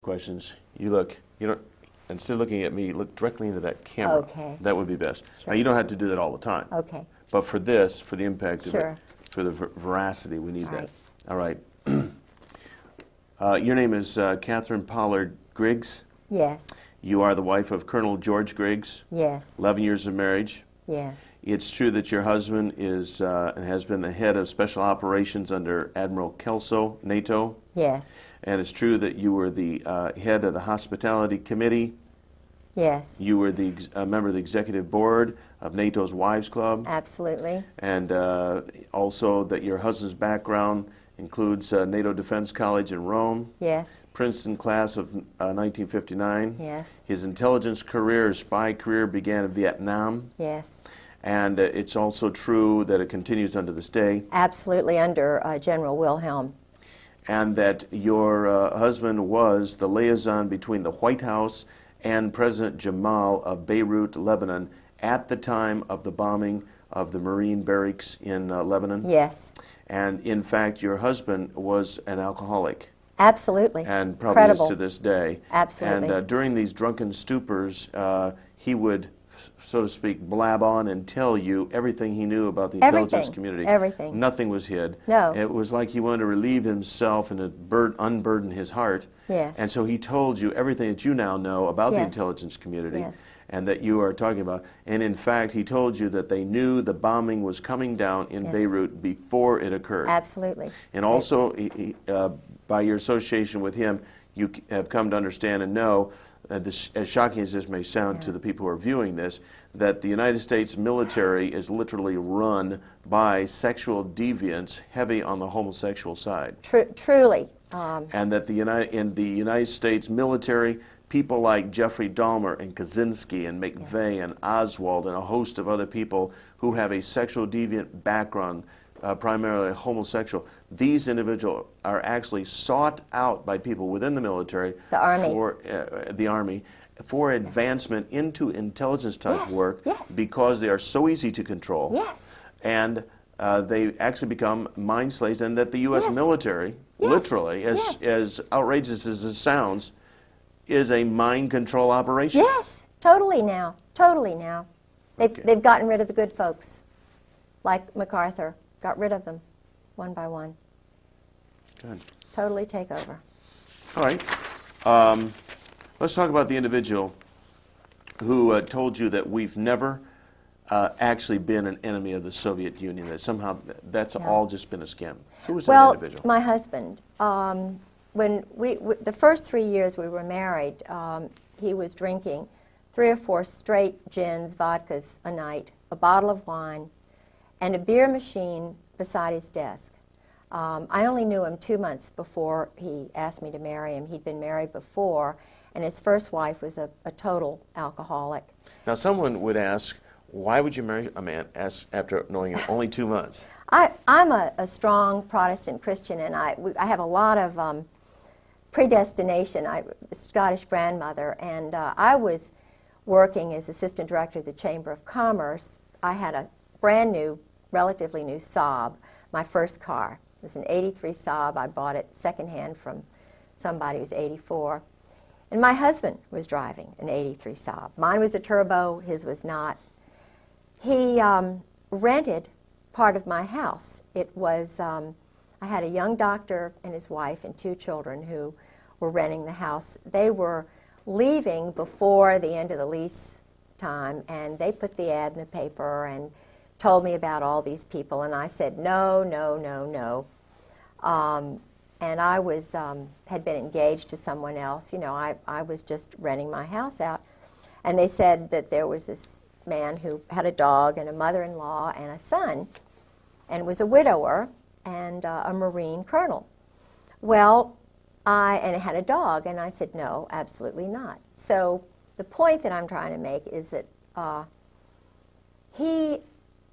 questions, you don't, instead of looking at me, look directly into that camera. Okay. That would be best. Sure. Now, you don't have to do that all the time. Okay. But for this, for the impact of it, Sure. for the veracity, we need that. All All right. Your name is Catherine Pollard Griggs. Yes. You are the wife of Colonel George Griggs. Yes. 11 years of marriage. Yes. It's true that your husband is and has been the head of special operations under Admiral Kelso, NATO. Yes. And it's true that you were the head of the hospitality committee. Yes. You were the member of the executive board of NATO's Wives Club. Absolutely. And also that your husband's background includes NATO Defense College in Rome. Yes. Princeton class of 1959. Yes. His intelligence career, his spy career began in Vietnam. Yes. And it's also true that it continues unto this day. Absolutely, under General Wilhelm. And that your husband was the liaison between the White House and President Jamal of Beirut, Lebanon, at the time of the bombing of the Marine barracks in Lebanon. Yes. And in fact, your husband was an alcoholic. Absolutely. And probably Incredible. is to this day. Absolutely. And during these drunken stupors, he would, so to speak, blab on and tell you everything he knew about the intelligence community. Everything. Nothing was hid. No. It was like he wanted to relieve himself and unburden his heart. Yes. And so he told you everything that you now know about the Yes. intelligence community. Yes. And that you are talking about. And in fact, he told you that they knew the bombing was coming down in Yes. Beirut before it occurred. Absolutely. And also, by your association with him, you have come to understand and know, this, as shocking as this may sound to the people who are viewing this, that the United States military is literally run by sexual deviants heavy on the homosexual side. Truly. And that in the United States military, people like Jeffrey Dahmer and Kaczynski and McVeigh and Oswald and a host of other people who have a sexual deviant background, primarily homosexual, these individuals are actually sought out by people within the military, the Army, for advancement into intelligence type work because they are so easy to control. Yes. And they actually become mind slaves, and that the U.S. military, literally, as outrageous as it sounds, is a mind control operation. Yes, totally now. Totally now. They've gotten rid of the good folks, like MacArthur. Got rid of them, one by one. Good. Totally take over. All right. Let's talk about the individual who told you that we've never actually been an enemy of the Soviet Union, that somehow that's all just been a scam. Who was that individual? Well, my husband. When the first 3 years we were married, he was drinking 3 or 4 straight gins, vodkas a night, a bottle of wine, and a beer machine beside his desk. I only knew him 2 months before he asked me to marry him. He'd been married before, and his first wife was a total alcoholic. Now, someone would ask, why would you marry a man after knowing him only 2 months? I'm a strong Protestant Christian, and I have a lot of predestination. I'm a Scottish grandmother, and I was working as assistant director of the Chamber of Commerce. I had a brand new, relatively new Saab, my first car. It was an 83 Saab. I bought it secondhand from somebody who was 84. And my husband was driving an 83 Saab. Mine was a turbo, his was not. He rented part of my house. It was, I had a young doctor and his wife and 2 children who were renting the house. They were leaving before the end of the lease time, and they put the ad in the paper and told me about all these people, and I said, no, no, no, no. And I was, had been engaged to someone else. You know, I was just renting my house out. And they said that there was this man who had a dog and a mother-in-law and a son, and was a widower and a Marine colonel. Well, and had a dog, and I said, no, absolutely not. So the point that I'm trying to make is that he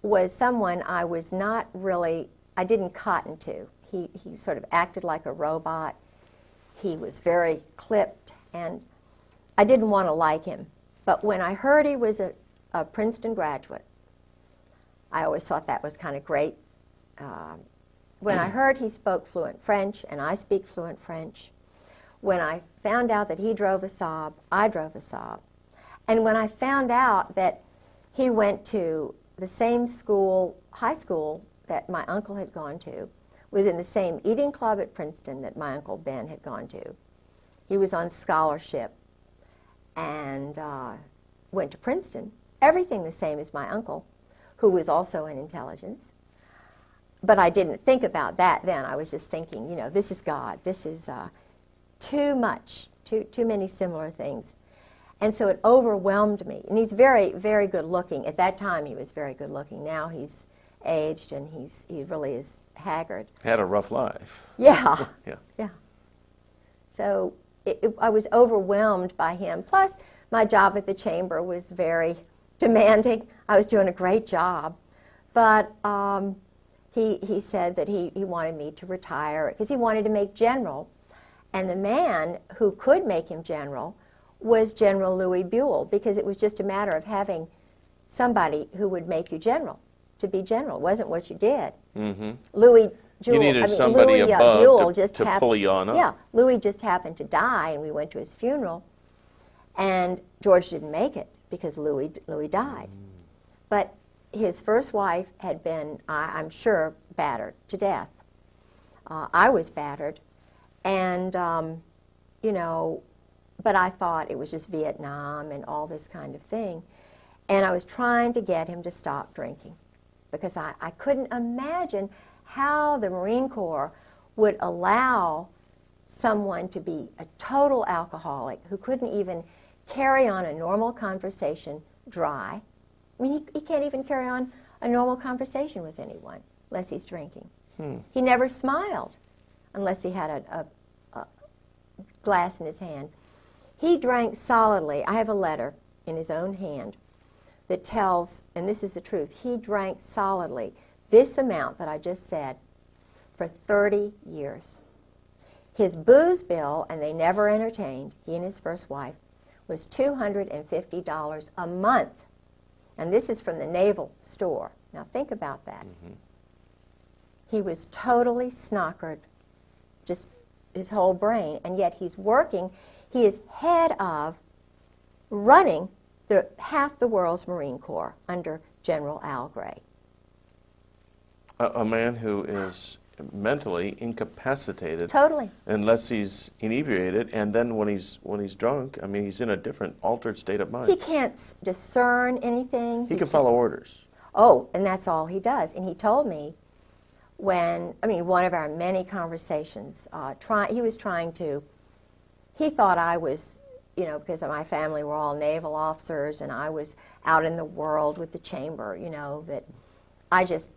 was someone I was not really, I didn't cotton to. He sort of acted like a robot. He was very clipped, and I didn't want to like him. But when I heard he was a Princeton graduate, I always thought that was kind of great. When I heard he spoke fluent French, and I speak fluent French, when I found out that he drove a Saab, I drove a Saab. And when I found out that he went to the same school, high school, that my uncle had gone to, was in the same eating club at Princeton that my Uncle Ben had gone to. He was on scholarship and went to Princeton. Everything the same as my uncle, who was also in intelligence. But I didn't think about that then. I was just thinking, you know, this is God. This is too much, too many similar things. And so it overwhelmed me. And he's very, very good looking. At that time, he was very good looking. Now he's aged and he really is haggard. Had a rough life. Yeah. Yeah. Yeah. So I was overwhelmed by him. Plus, my job at the chamber was very demanding. I was doing a great job. But he said that he wanted me to retire because he wanted to make general. And the man who could make him general was General Louis Buell, because it was just a matter of having somebody who would make you general. To be general. It wasn't what you did. Mm-hmm. Louis Buell, you needed somebody Louis, above Buell to pull you on up. Yeah, Louis just happened to die, and we went to his funeral, and George didn't make it because Louis died. But his first wife had been, I'm sure, battered to death. I was battered, and, you know, but I thought it was just Vietnam and all this kind of thing. And I was trying to get him to stop drinking because I couldn't imagine how the Marine Corps would allow someone to be a total alcoholic who couldn't even carry on a normal conversation dry. I mean, he can't even carry on a normal conversation with anyone unless he's drinking. He never smiled unless he had a glass in his hand. He drank solidly. I have a letter in his own hand that tells, and this is the truth, he drank solidly this amount that I just said for 30 years. His booze bill, and they never entertained, he and his first wife, was $250 a month. And this is from the Naval Store. Now think about that. Mm-hmm. He was totally snockered, just his whole brain, and yet he's working. He is head of running half the world's Marine Corps under General Al Gray. A man who is mentally incapacitated. Totally. Unless he's inebriated, and then when he's drunk, I mean, he's in a different, altered state of mind. He can't discern anything. He can follow orders. Oh, and that's all he does. And he told me when, I mean, one of our many conversations, he was trying to, he thought I was, you know, because my family were all naval officers and I was out in the world with the chamber, you know, that I just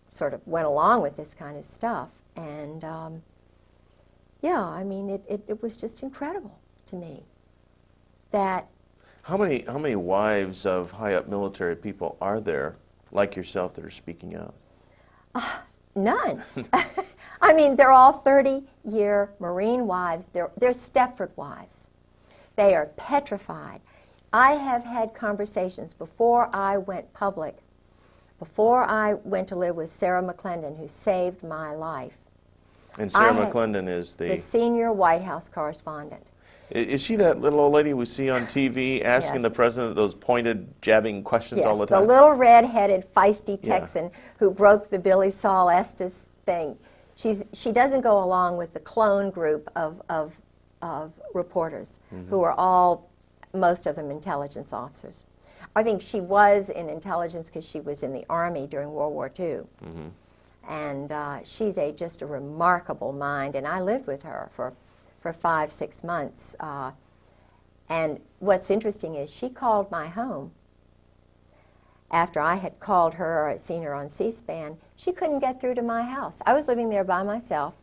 sort of went along with this kind of stuff. And, yeah, I mean, it was just incredible to me that... How many wives of high-up military people are there, like yourself, that are speaking out? None. I mean, they're all 30-year Marine wives. They're Stepford wives. They are petrified. I have had conversations before I went public, before I went to live with Sarah McClendon, who saved my life. And Sarah McClendon is the senior White House correspondent. Is she that little old lady we see on TV asking the president those pointed, jabbing questions all the time? Yes, the little red-headed, feisty Texan who broke the Billy Saul Estes thing. She doesn't go along with the clone group of reporters who are all, most of them, intelligence officers. I think she was in intelligence because she was in the Army during World War II. And she's just a remarkable mind, and I lived with her for 5-6 months. And what's interesting is she called my home after I had called her or seen her on C-SPAN. She couldn't get through to my house. I was living there by myself.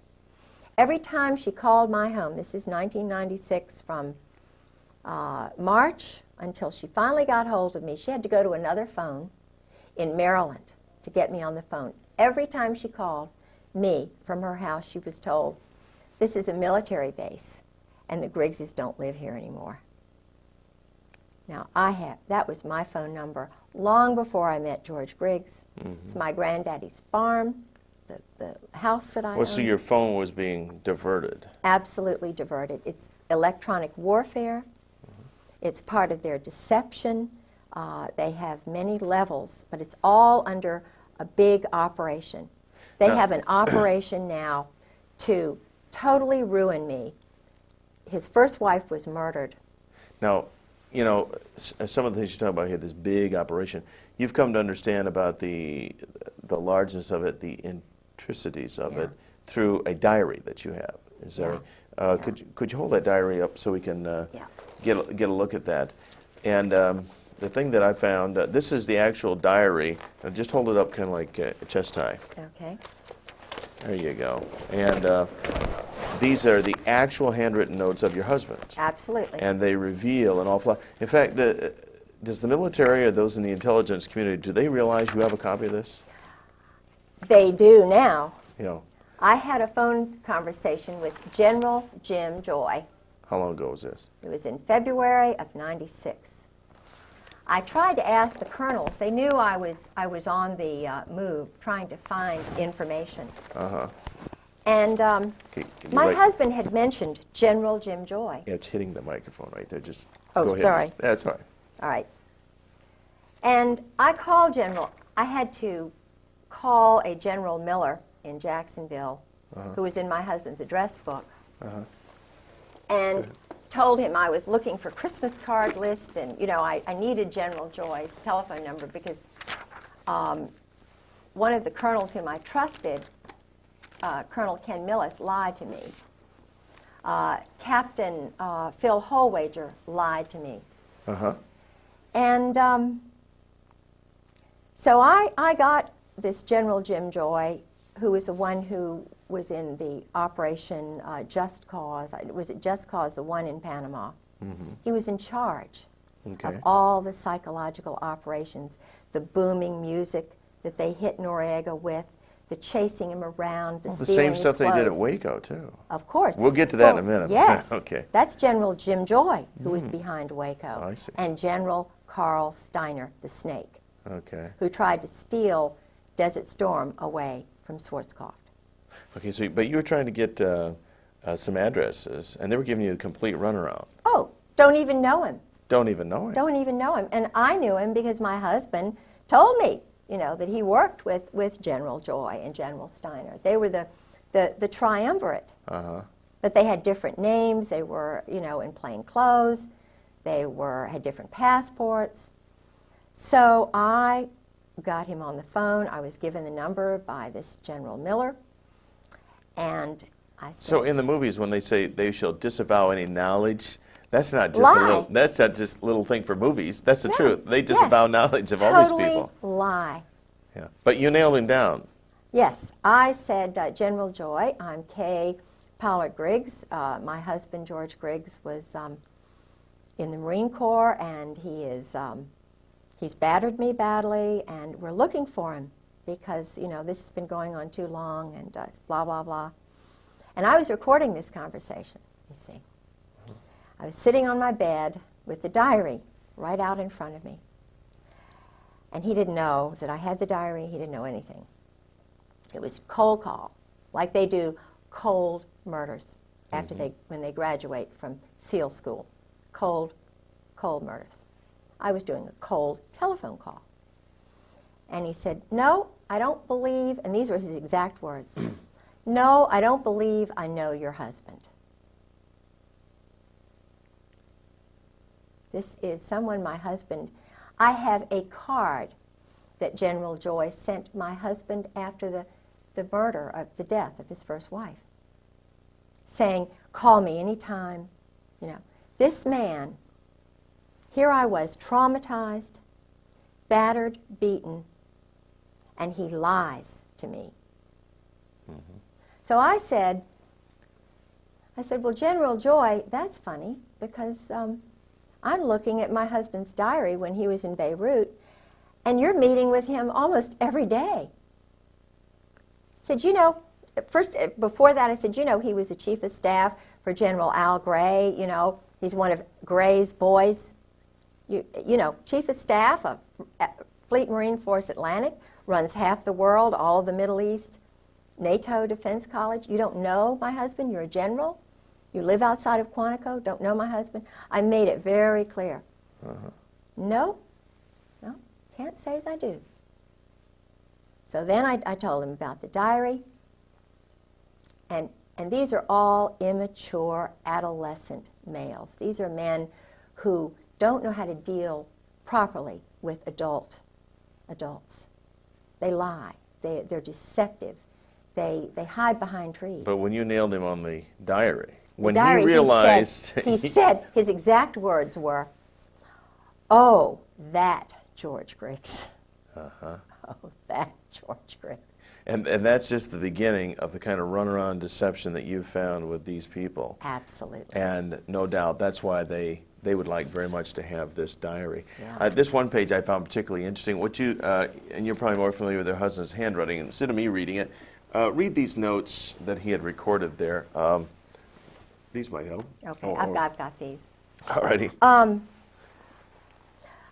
Every time she called my home, this is 1996, from March until she finally got hold of me, she had to go to another phone in Maryland to get me on the phone. Every time she called me from her house, she was told, "This is a military base, and the Griggses don't live here anymore." Now, that was my phone number long before I met George Griggs. It's my granddaddy's farm. the house that I Well, so own. your phone was being diverted. Absolutely diverted. It's electronic warfare. It's part of their deception. They have many levels, but it's all under a big operation. They have an operation now to totally ruin me. His first wife was murdered. Now, you know, some of the things you talk about here, this big operation, you've come to understand about the largeness of it, the intricacies of it, through a diary that you have. Is that right? Could you hold that diary up so we can get a look at that? And the thing that I found, this is the actual diary. Just hold it up kind of like a chest tie. Okay. There you go. And these are the actual handwritten notes of your husband. Absolutely. And they reveal an awful lot. In fact, does the military or those in the intelligence community, do they realize you have a copy of this? They do now. You know, I had a phone conversation with General Jim Joy. how long ago was this? It was in February of '96. I tried to ask the colonels. They knew I was on the move, trying to find information. And my husband had mentioned General Jim Joy. Yeah, it's hitting the microphone right there. Just Oh, go ahead. sorry. That's all right. All right. And I called General. I had to call a General Miller in Jacksonville, who was in my husband's address book, and told him I was looking for Christmas card list, and you know I needed General Joy's telephone number because one of the colonels whom I trusted, Colonel Ken Millis, lied to me. Captain Phil Holwager lied to me. And so I got this General Jim Joy, who was the one who was in the Operation Just Cause. Was it Just Cause, the one in Panama? He was in charge of all the psychological operations, the booming music that they hit Noriega with, the chasing him around, the stealing same stuff his they did at clothes. Waco, too. Of course. We'll get to that in a minute. Yes. Okay. That's General Jim Joy, who was behind Waco. I see. And General Carl Steiner, the Snake, Okay. who tried to steal Desert Storm away from Schwarzkopf. Okay, so, but you were trying to get some addresses, and they were giving you the complete runaround. Oh, don't even know him. Don't even know him. Don't even know him. And I knew him because my husband told me, you know, that he worked with General Joy and General Steiner. They were the triumvirate. But they had different names. They were, you know, in plain clothes. They had different passports. So I got him on the phone. I was given the number by this General Miller. And I said, So in the movies, when they say they shall disavow any knowledge, that's not just that's not just a little thing for movies. That's the truth. They disavow knowledge of all these people. Totally lie. Yeah. But you nailed him down. Yes, I said, General Joy, I'm Kay Pollard Griggs. My husband, George Griggs, was in the Marine Corps, and he's battered me badly, and we're looking for him because, you know, this has been going on too long, and blah, blah, blah. And I was recording this conversation, you see. I was sitting on my bed with the diary right out in front of me. And he didn't know that I had the diary. He didn't know anything. It was cold call, like they do cold murders after when they graduate from SEAL school. Cold murders. I was doing a cold telephone call. And he said, no, I don't believe, and these were his exact words, no, I don't believe I know your husband. This is someone my husband, I have a card that General Joy sent my husband after the murder, of the death of his first wife, saying, call me anytime. You know, this man, here I was, traumatized, battered, beaten, and he lies to me. So I said, well, General Joy, that's funny, because I'm looking at my husband's diary when he was in Beirut, and you're meeting with him almost every day. I said, you know, first, before that, I said, you know, he was the chief of staff for General Al Gray. You know, he's one of Gray's boys. You know, chief of staff of Fleet Marine Force Atlantic, runs half the world, all of the Middle East. NATO Defense College? You don't know my husband? You're a general? You live outside of Quantico? Don't know my husband? I made it very clear. No, no, can't say as I do. So then I told him about the diary, and these are all immature adolescent males. These are men who don't know how to deal properly with adults. They lie. They're deceptive. They hide behind trees. But when you nailed him on the diary, when diary, he realized... He said, his exact words were, "Oh, that George Griggs." Oh, that George Griggs. And that's just the beginning of the kind of runaround deception that you've found with these people. Absolutely. And no doubt that's why they would like very much to have this diary. Yeah. This one page I found particularly interesting. What you and you're probably more familiar with their husband's handwriting. Instead of me reading it, read these notes that he had recorded there. These might help. Okay, I've got these. Alrighty.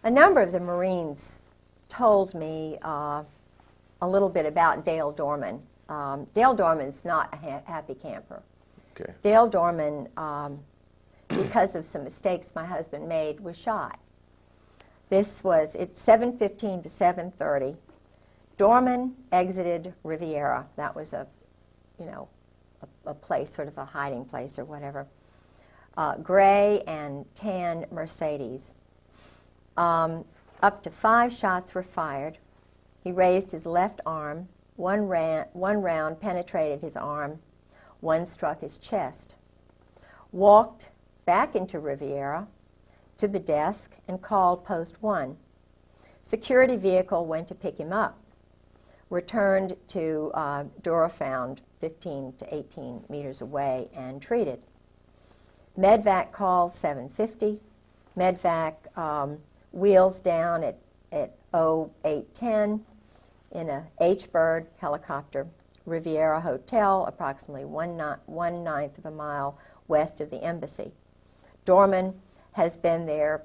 A number of the Marines told me a little bit about Dale Dorman. Dale Dorman's not a happy camper. Okay. Dale Dorman, because of some mistakes my husband made, was shot. This was at 7:15 to 7:30. Dorman exited Riviera. That was a place, sort of a hiding place or whatever. Gray and tan Mercedes. Up to 5 shots were fired. He raised his left arm. One round penetrated his arm. One struck his chest. Walked back into Riviera to the desk and called Post 1. Security vehicle went to pick him up. Returned to Durafound, 15 to 18 meters away, and treated. Medvac called 7:50. Medvac wheels down at 08:10 in a H-Bird helicopter. Riviera Hotel, approximately 1/9 of a mile west of the embassy. Dorman has been there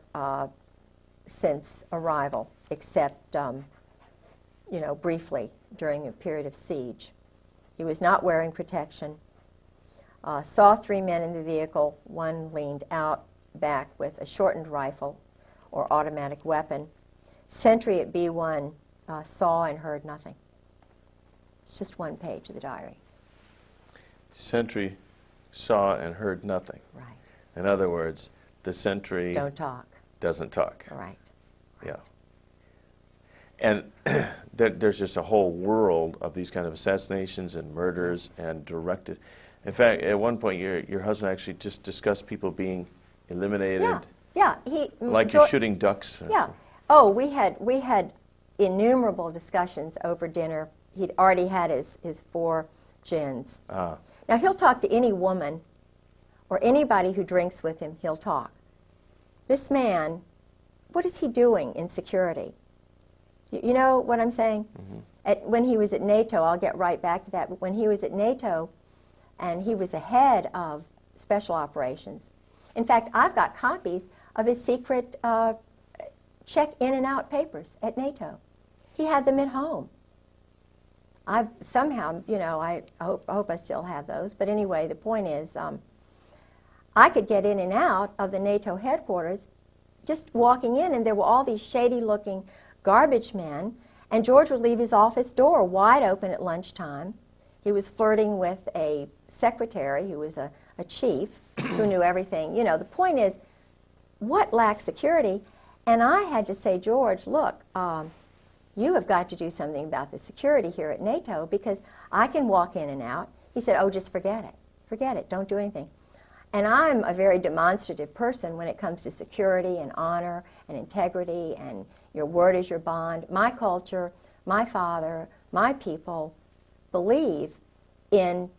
since arrival, except briefly during a period of siege. He was not wearing protection. Saw 3 men in the vehicle. One leaned out back with a shortened rifle or automatic weapon. Sentry at B1 saw and heard nothing. It's just one page of the diary. Sentry saw and heard nothing. Right. In other words, the sentry Don't talk. doesn't talk. Right. Yeah. And there's just a whole world of these kind of assassinations and murders and directed. In fact, at one point, your husband actually just discussed people being eliminated. Yeah. Like you're shooting ducks. Yeah. Oh, we had innumerable discussions over dinner. He'd already had his 4 gins. Ah. Now, he'll talk to any woman or anybody who drinks with him, he'll talk. This man, what is he doing in security? You know what I'm saying? Mm-hmm. When he was at NATO, I'll get right back to that, but when he was at NATO and he was the head of special operations. In fact, I've got copies of his secret check in and out papers at NATO. He had them at home. I hope I still have those. But anyway, the point is, I could get in and out of the NATO headquarters just walking in, and there were all these shady-looking garbage men, and George would leave his office door wide open at lunchtime. He was flirting with a secretary who was a chief who knew everything. You know, the point is, what lacks security? And I had to say, George, look, you have got to do something about the security here at NATO because I can walk in and out. He said, oh, just forget it. Forget it. Don't do anything. And I'm a very demonstrative person when it comes to security and honor and integrity, and your word is your bond. My culture, my father, my people believe in,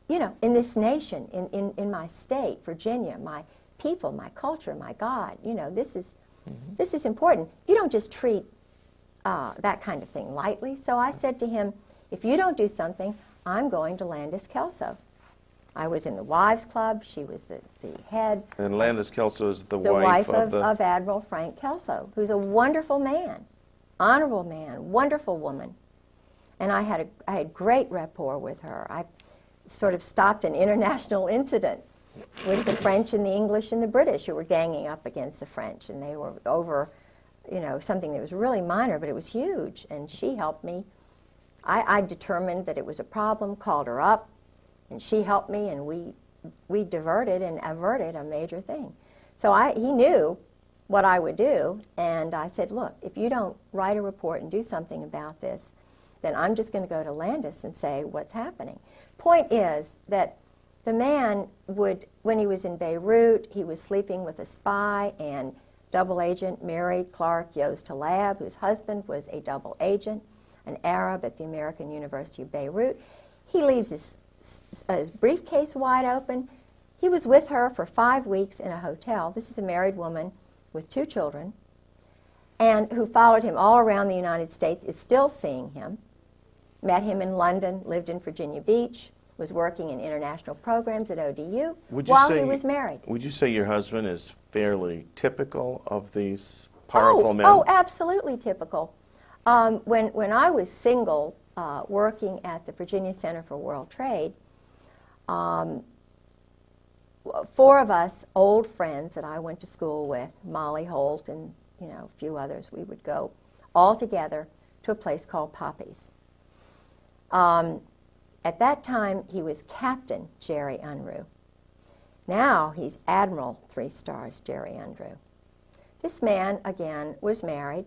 in this nation, in my state, Virginia, my people, my culture, my God. This is important. You don't just treat that kind of thing lightly. So I said to him, if you don't do something, I'm going to Landis Kelso. I was in the Wives Club. She was the head. And Landis Kelso is the wife of Admiral Frank Kelso, who's a wonderful man, honorable man, wonderful woman. And I had great rapport with her. I sort of stopped an international incident with the French and the English and the British who were ganging up against the French, and they were over, you know, something that was really minor, but it was huge. And she helped me. I determined that it was a problem, called her up, and she helped me, and we diverted and averted a major thing. So he knew what I would do, and I said, look, if you don't write a report and do something about this, then I'm just going to go to Landis and say what's happening. Point is that the man would, when he was in Beirut, he was sleeping with a spy and double agent Mary Clark Yost Talab, whose husband was a double agent, an Arab at the American University of Beirut. He leaves his briefcase wide open. He was with her for 5 weeks in a hotel. This is a married woman with 2 children, and who followed him all around the United States, is still seeing him. Met him in London, lived in Virginia Beach, was working in international programs at ODU while he was married. Would you say your husband is fairly typical of these powerful men? Oh, absolutely typical. When I was single, working at the Virginia Center for World Trade, 4 of us old friends that I went to school with, Molly Holt and a few others, we would go all together to a place called Poppy's. At that time, he was Captain Jerry Unruh. Now he's Admiral 3 stars Jerry Unruh. This man, again, was married.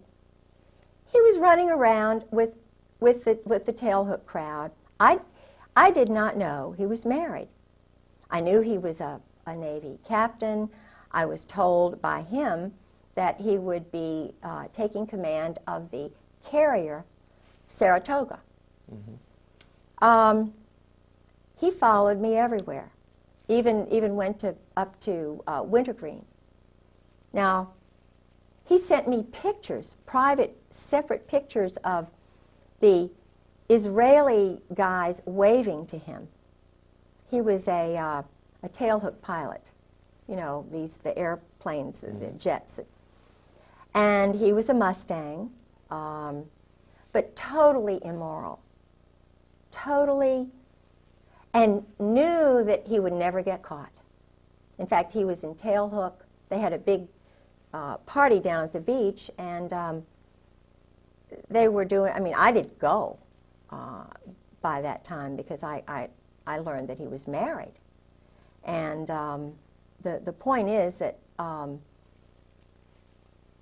He was running around with the tailhook crowd. I did not know he was married. I knew he was a Navy captain. I was told by him that he would be taking command of the carrier Saratoga. Mm-hmm. He followed me everywhere, even went up to Wintergreen. Now, he sent me pictures, private, separate pictures of the Israeli guys waving to him. He was a tailhook pilot, the airplanes, the jets. And he was a Mustang, but totally immoral. Totally, and knew that he would never get caught. In fact, he was in tailhook. They had a big party down at the beach, and they were doing, I didn't go by that time because I learned that he was married. And the point is that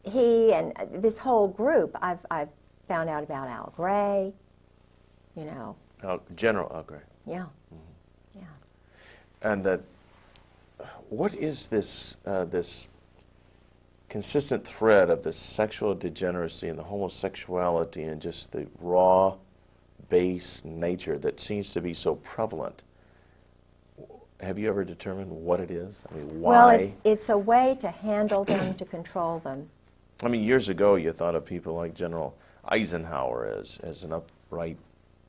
he and this whole group, I've found out about Al Gray, General Al Gray. Yeah. Mm-hmm. Yeah. And what is this this consistent thread of the sexual degeneracy and the homosexuality and just the raw, base nature that seems to be so prevalent? Have you ever determined what it is? Why? Well, it's a way to handle them, to control them. Years ago you thought of people like General Eisenhower as an upright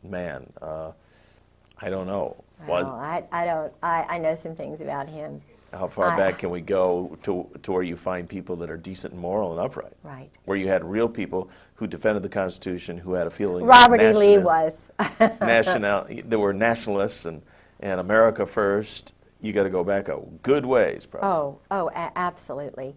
man. I don't know. I know some things about him. How far back can we go to where you find people that are decent and moral and upright? Right. Where you had real people who defended the Constitution, who had a feeling. Robert E. Lee was. There were nationalists and America first. You got to go back a good ways, probably. Absolutely.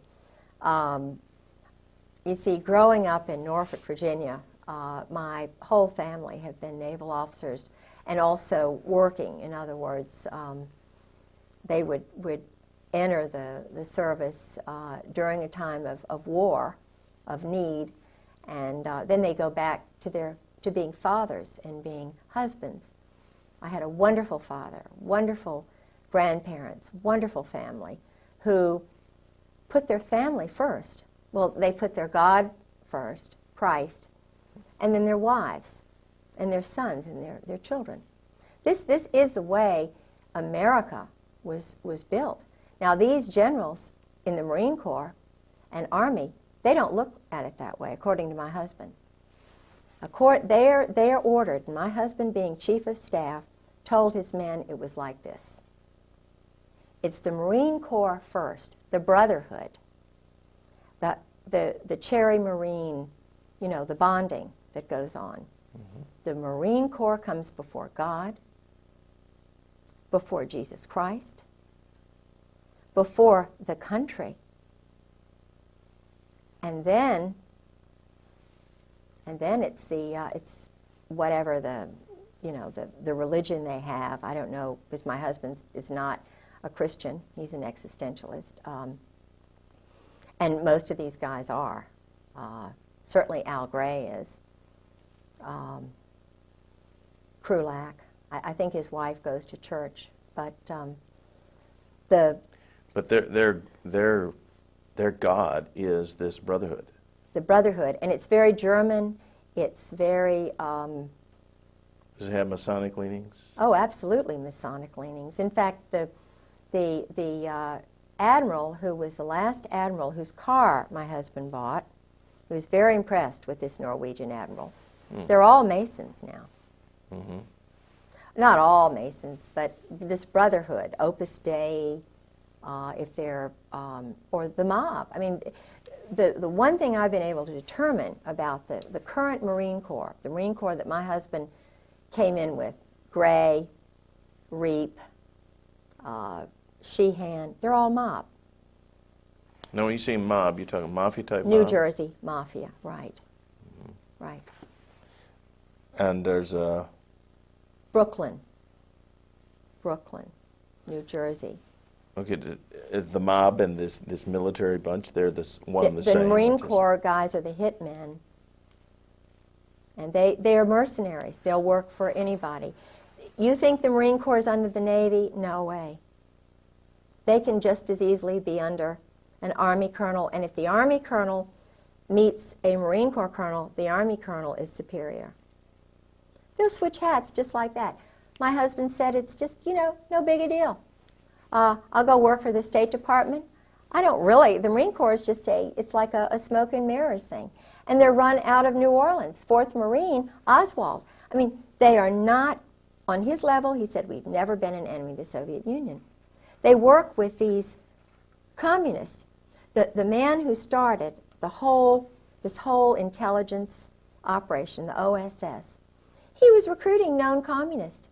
You see, growing up in Norfolk, Virginia, my whole family have been naval officers and also working. In other words, they would enter the service during a time of war, of need, and then they go back to being fathers and being husbands. I had a wonderful father, wonderful grandparents, wonderful family who put their family first. Well, they put their God first, Christ, and then their wives and their sons and their children. This is the way America was built. Now, these generals in the Marine Corps and Army, they don't look at it that way, according to my husband. They're ordered, and my husband, being chief of staff, told his men it was like this. It's the Marine Corps first, the brotherhood, the Cherry Marine, the bonding that goes on. Mm-hmm. the Marine Corps comes before God, before Jesus Christ, before the country. And then it's it's whatever the religion they have. I don't know, because my husband is not a Christian. He's an existentialist. And most of these guys are. Certainly Al Gray is. Krulak. I think his wife goes to church, but their God is this brotherhood. The brotherhood, and it's very German. It's very. Does it have Masonic leanings? Oh, absolutely Masonic leanings. In fact, the admiral who was the last admiral whose car my husband bought, he was very impressed with this Norwegian admiral. They're all Masons now. Mm-hmm. Not all Masons, but this brotherhood, Opus Dei, if they're, or the mob. I mean, the one thing I've been able to determine about the current Marine Corps, the Marine Corps that my husband came in with, Gray, Reap, Sheehan, they're all mob. No, when you say mob, you're talking mafia type New mob? Jersey mafia, right. Mm-hmm. Right. And there's Brooklyn, New Jersey. Okay, is the mob and this military bunch, they're one and the same? The Marine Corps guys are the hitmen, and they are mercenaries. They'll work for anybody. You think the Marine Corps is under the Navy? No way. They can just as easily be under an Army colonel, and if the Army colonel meets a Marine Corps colonel, the Army colonel is superior. They'll switch hats just like that. My husband said it's just, no big a deal. I'll go work for the State Department. I don't really. The Marine Corps is just it's like a smoke and mirrors thing. And they're run out of New Orleans. 4th Marine, Oswald. I mean, they are not on his level. He said, we've never been an enemy of the Soviet Union. They work with these communists. The man who started this whole intelligence operation, the OSS, he was recruiting known communists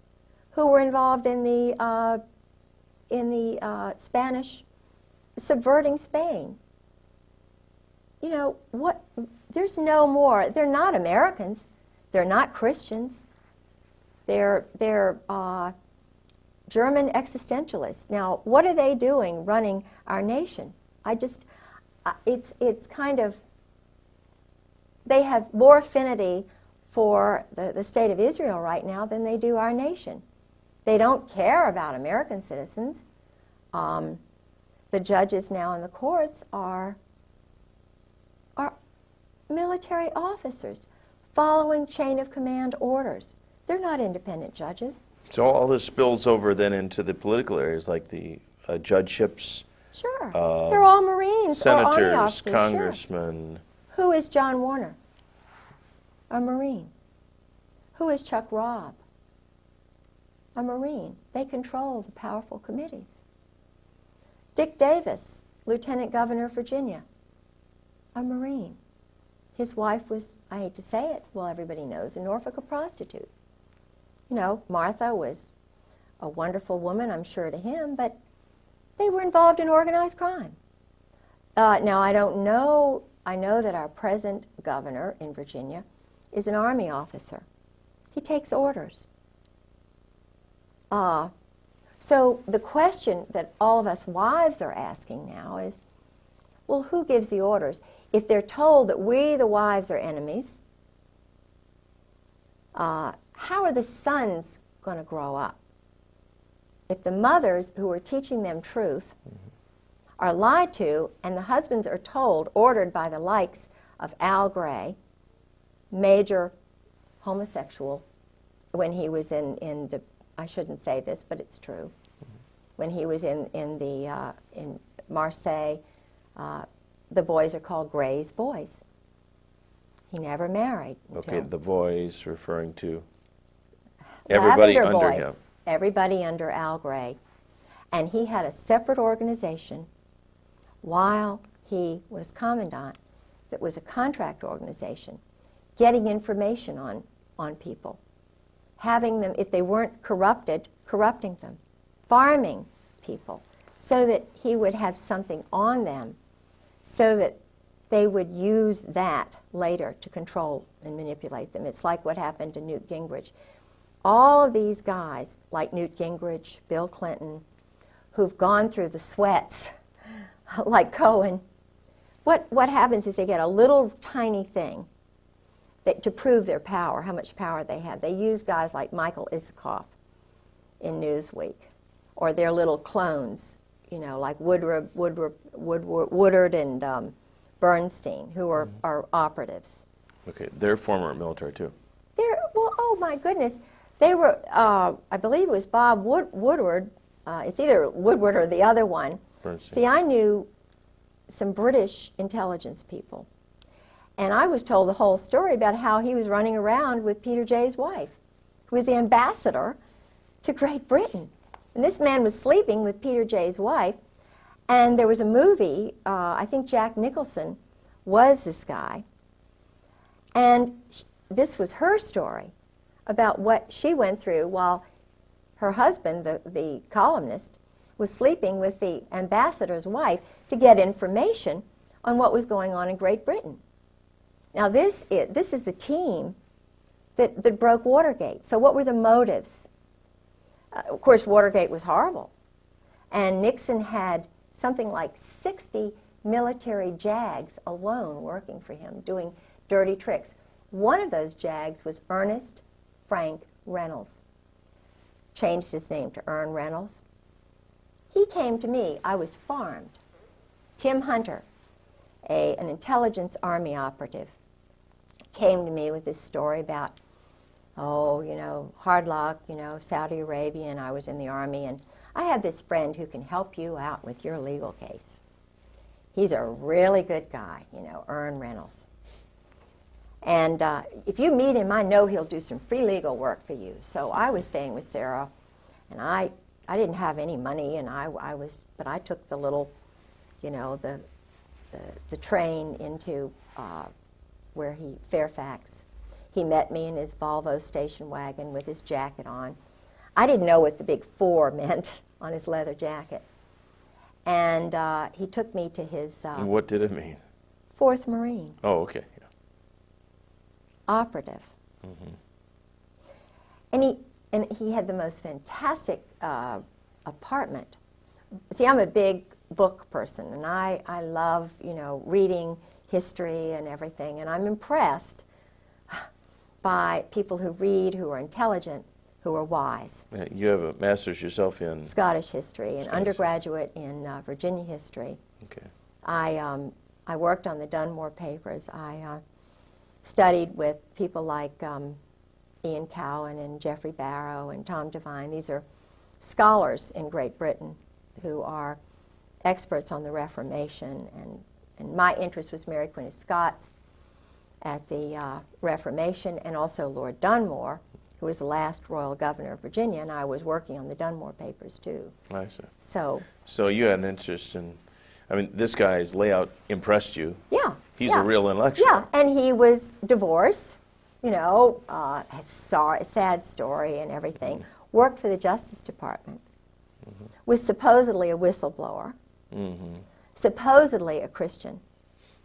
who were involved in the Spanish subverting Spain. There's no more. They're not Americans. They're not Christians. They're German existentialists. Now, what are they doing running our nation? It's kind of, they have more affinity for the state of Israel right now than they do our nation. They don't care about American citizens. The judges now in the courts are military officers following chain of command orders. They're not independent judges. So all this spills over then into the political areas, like the judgeships. Sure. They're all Marines or Army senators, officers. congressmen. Sure. Who is John Warner? A Marine. Who is Chuck Robb? A Marine. They control the powerful committees. Dick Davis, Lieutenant Governor of Virginia, a Marine. His wife was, I hate to say it, well, everybody knows, in Norfolk, a prostitute. Martha was a wonderful woman, I'm sure, to him, but they were involved in organized crime. Now, I don't know, I know that our present governor in Virginia is an Army officer. He takes orders. So the question that all of us wives are asking now is, well, who gives the orders? If they're told that we, the wives, are enemies, how are the sons going to grow up? If the mothers who are teaching them truth are lied to, and the husbands are told, ordered by the likes of Al Gray, major homosexual, when he was in the, I shouldn't say this, but it's true, when he was in Marseille, the boys are called Gray's boys. He never married. Okay, the boys referring to everybody Lavender under boys, him. Everybody under Al Gray. And he had a separate organization while he was commandant that was a contract organization, getting information on people, having them, if they weren't corrupted, corrupting them, farming people, so that he would have something on them, so that they would use that later to control and manipulate them. It's like what happened to Newt Gingrich. All of these guys, like Newt Gingrich, Bill Clinton, who've gone through the sweats, like Cohen, what happens is they get a little tiny thing that, to prove their power, how much power they have. They use guys like Michael Isikoff in Newsweek, or their little clones, you know, like Woodward and Bernstein, who are operatives. Okay, they're former military too. Well, oh my goodness. They were, I believe it was Bob Woodward. It's either Woodward or the other one. Bernstein. See, I knew some British intelligence people. And I was told the whole story about how he was running around with Peter Jay's wife, who was the ambassador to Great Britain. And this man was sleeping with Peter Jay's wife. And there was a movie, I think Jack Nicholson was this guy. And this was her story about what she went through while her husband, the columnist, was sleeping with the ambassador's wife to get information on what was going on in Great Britain. Now this is the team that broke Watergate. So what were the motives? Of course, Watergate was horrible. And Nixon had something like 60 military JAGs alone working for him, doing dirty tricks. One of those JAGs was Ernest Frank Reynolds. Changed his name to Ern Reynolds. He came to me. I was farmed. Tim Hunter, an intelligence army operative, came to me with this story about, oh, you know, hard luck, you know, Saudi Arabia, and I was in the army, and I have this friend who can help you out with your legal case. He's a really good guy, you know, Ern Reynolds. And if you meet him, I know he'll do some free legal work for you. So I was staying with Sarah, and I didn't have any money, and but I took the little, you know, the train into Fairfax. He met me in his Volvo station wagon with his jacket on. I didn't know what the big 4 meant on his leather jacket. And he took me to his... what did it mean? 4th Marine. Oh, okay. Yeah. Operative. Mm-hmm. And he had the most fantastic apartment. See, I'm a big book person, and I love, you know, reading history and everything, and I'm impressed by people who read, who are intelligent, who are wise. You have a master's yourself in? Scottish history, and undergraduate in Virginia history. Okay. I worked on the Dunmore papers. I studied with people like Ian Cowan and Geoffrey Barrow and Tom Devine. These are scholars in Great Britain who are experts on the Reformation, and my interest was Mary Queen of Scots at the Reformation, and also Lord Dunmore, who was the last royal governor of Virginia, and I was working on the Dunmore papers too. I see. So you had an interest in, I mean, this guy's layout impressed you. Yeah. He's a real intellectual. Yeah, and he was divorced, you know, sad story and everything. Worked for the Justice Department. Mm-hmm. Was supposedly a whistleblower. Mm-hmm. Supposedly a Christian.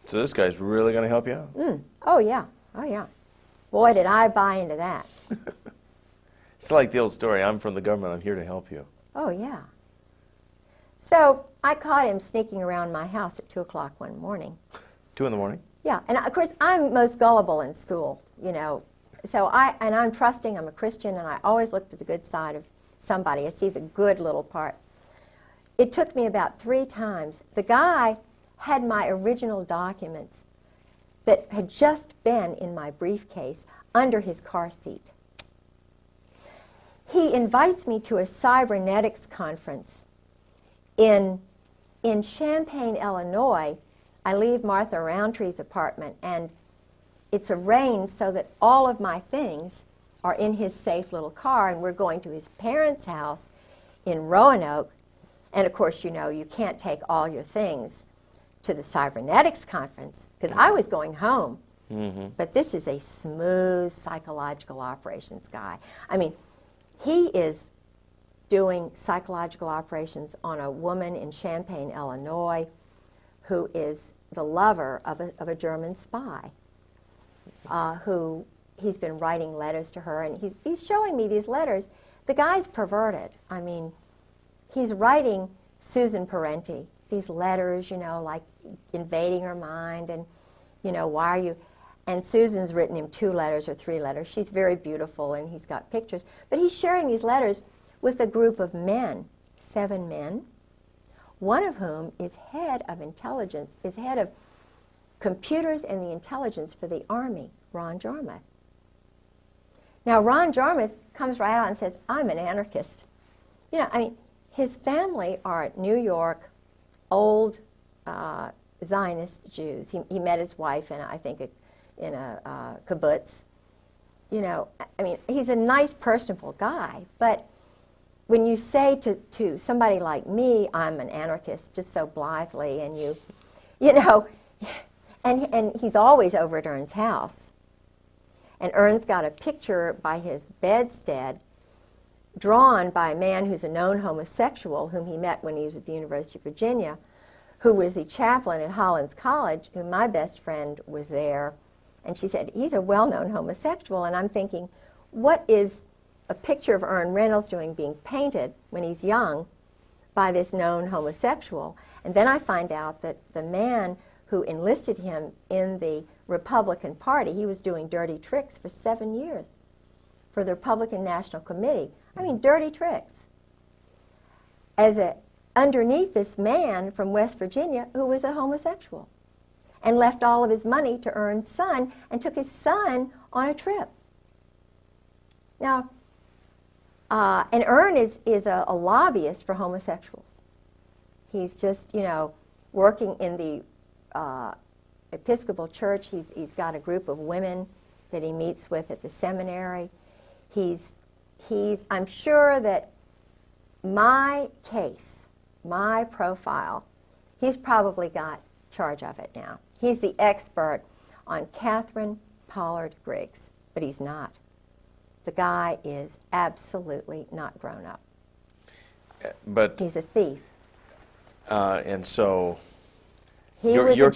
So this guy's really going to help you out? Oh, yeah. Oh, yeah. Boy, did I buy into that. It's like the old story, I'm from the government, I'm here to help you. Oh, yeah. So I caught him sneaking around my house at 2 o'clock one morning. 2 in the morning? Yeah, and of course I'm most gullible in school, you know. So I'm trusting, I'm a Christian, and I always look to the good side of somebody. I see the good little part. It took me about 3 times. The guy had my original documents that had just been in my briefcase under his car seat. He invites me to a cybernetics conference in Champaign, Illinois. I leave Martha Roundtree's apartment, and it's arranged so that all of my things are in his safe little car, and we're going to his parents' house in Roanoke. And of course, you know, you can't take all your things to the cybernetics conference, because I was going home. But this is a smooth psychological operations guy. I mean, he is doing psychological operations on a woman in Champaign, Illinois, who is the lover of a German spy, who he's been writing letters to her, and he's showing me these letters. The guy's perverted. I mean, he's writing Susan Parenti these letters, you know, like invading her mind, and, you know, why are you... And Susan's written him 2 letters or 3 letters. She's very beautiful, and he's got pictures. But he's sharing these letters with a group of men, 7 men, one of whom is head of intelligence, is head of computers and the intelligence for the Army, Ron Jarmuth. Now, Ron Jarmuth comes right out and says, I'm an anarchist. You know, I mean, his family are New York, old Zionist Jews. He met his wife in, I think, in a kibbutz. You know, I mean, he's a nice, personable guy, but when you say to somebody like me, I'm an anarchist, just so blithely, and you know, and he's always over at Ern's house. And Ern's got a picture by his bedstead drawn by a man who's a known homosexual whom he met when he was at the University of Virginia, who was the chaplain at Hollins College, who my best friend was there. And she said, he's a well-known homosexual. And I'm thinking, what is a picture of Ern Reynolds doing being painted when he's young by this known homosexual? And then I find out that the man who enlisted him in the Republican Party, he was doing dirty tricks for 7 years for the Republican National Committee. I mean, dirty tricks. Underneath this man from West Virginia who was a homosexual, and left all of his money to Ern's son and took his son on a trip. Now, and Ern is a lobbyist for homosexuals. He's just, you know, working in the Episcopal Church. He's got a group of women that he meets with at the seminary. I'm sure that my case, my profile, he's probably got charge of it now. He's the expert on Catherine Pollard Griggs, but he's not. The guy is absolutely not grown up. But he's a thief. And so he your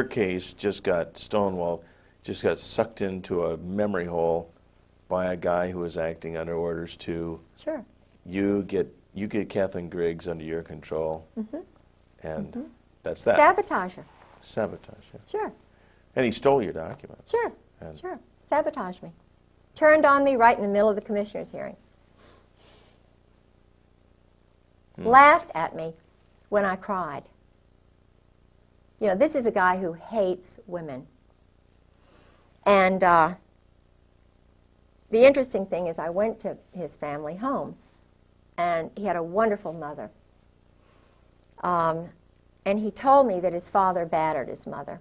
case just got stonewalled, just got sucked into a memory hole by a guy who was acting under orders to Sure. You get Catherine Griggs under your control, and that's that. Sabotage her. Sabotage, yeah. Sure. And he stole your documents. Sure. Sure. Sabotage me. Turned on me right in the middle of the commissioner's hearing. Laughed at me when I cried. You know, this is a guy who hates women. And the interesting thing is I went to his family home, and he had a wonderful mother. And he told me that his father battered his mother.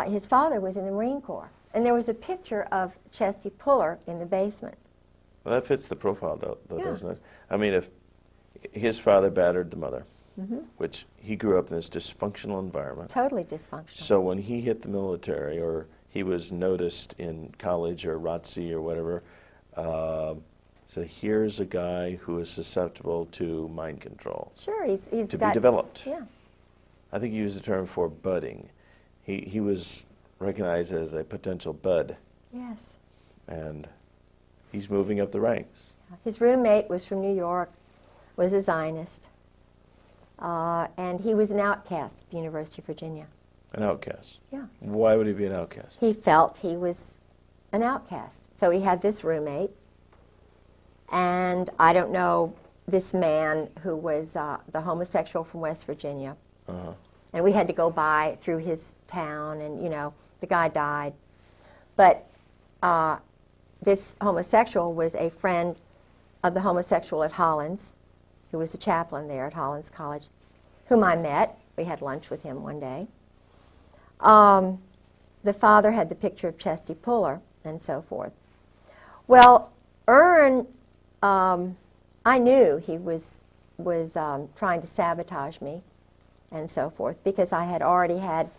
His father was in the Marine Corps. And there was a picture of Chesty Puller in the basement. Well, that fits the profile, though, doesn't it? I mean, if his father battered the mother, which he grew up in this dysfunctional environment. Totally dysfunctional. So when he hit the military, or he was noticed in college or ROTC or whatever, so here's a guy who is susceptible to mind control. Sure, he's to be developed. Yeah. I think you used the term for budding. He was recognized as a potential bud. Yes. And he's moving up the ranks. His roommate was from New York, was a Zionist, and he was an outcast at the University of Virginia. An outcast? Yeah. Why would he be an outcast? He felt he was an outcast. So he had this roommate, and I don't know, this man who was the homosexual from West Virginia. And we had to go by through his town, and, you know, the guy died. But this homosexual was a friend of the homosexual at Hollins, who was a chaplain there at Hollins College, whom I met. We had lunch with him one day. The father had the picture of Chesty Puller, and so forth. Well, Ern, I knew he was trying to sabotage me, and so forth, because I had already had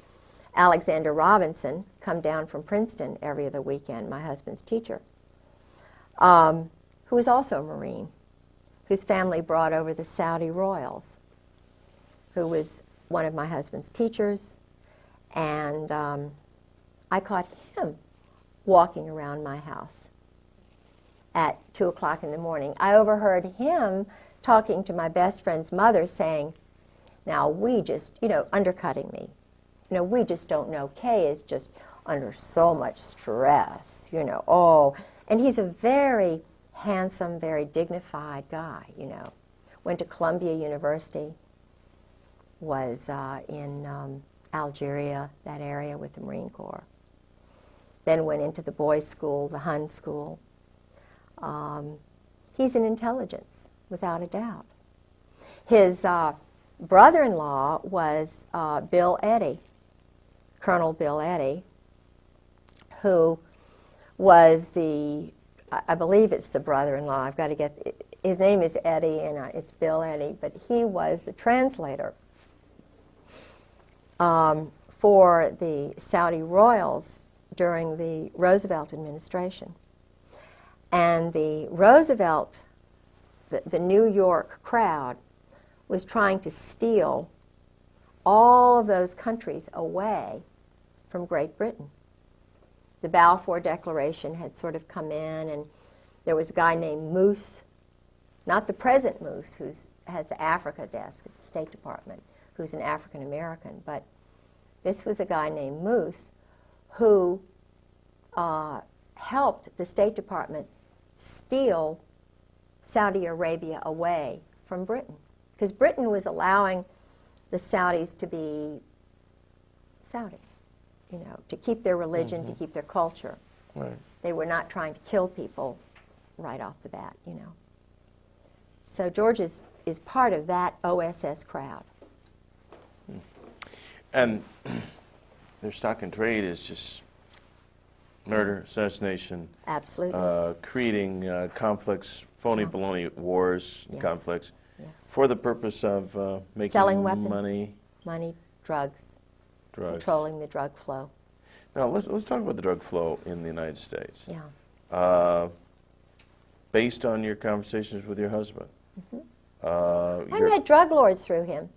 Alexander Robinson come down from Princeton every other weekend, my husband's teacher, who was also a Marine, whose family brought over the Saudi royals, who was one of my husband's teachers, and I caught him walking around my house at 2 o'clock in the morning. I overheard him talking to my best friend's mother saying, now we just, undercutting me. We just don't know. Kay is just under so much stress, oh. And he's a very handsome, very dignified guy, Went to Columbia University, was in Algeria, that area, with the Marine Corps. Then went into the boys' school, the Hun school. He's an intelligence, without a doubt. His brother-in-law was Bill Eddy, Colonel Bill Eddy, who was I believe it's the brother-in-law. I've got to get, his name is Eddy, and it's Bill Eddy, but he was the translator for the Saudi royals during the Roosevelt administration. And the Roosevelt, the New York crowd, was trying to steal all of those countries away from Great Britain. The Balfour Declaration had sort of come in, and there was a guy named Moose, not the present Moose, who has the Africa desk at the State Department, who's an African American, but this was a guy named Moose who helped the State Department steal Saudi Arabia away from Britain, because Britain was allowing the Saudis to be Saudis, to keep their religion, to keep their culture. Right. They were not trying to kill people right off the bat, So George is part of that OSS crowd. And their stock and trade is just murder, assassination. Absolutely. Creating conflicts, phony baloney wars, Yes. conflicts, Yes. for the purpose of making Selling weapons. money, Drugs. drugs. Controlling the drug flow. Now let's talk about the drug flow in the United States. Yeah. Based on your conversations with your husband. I met drug lords through him.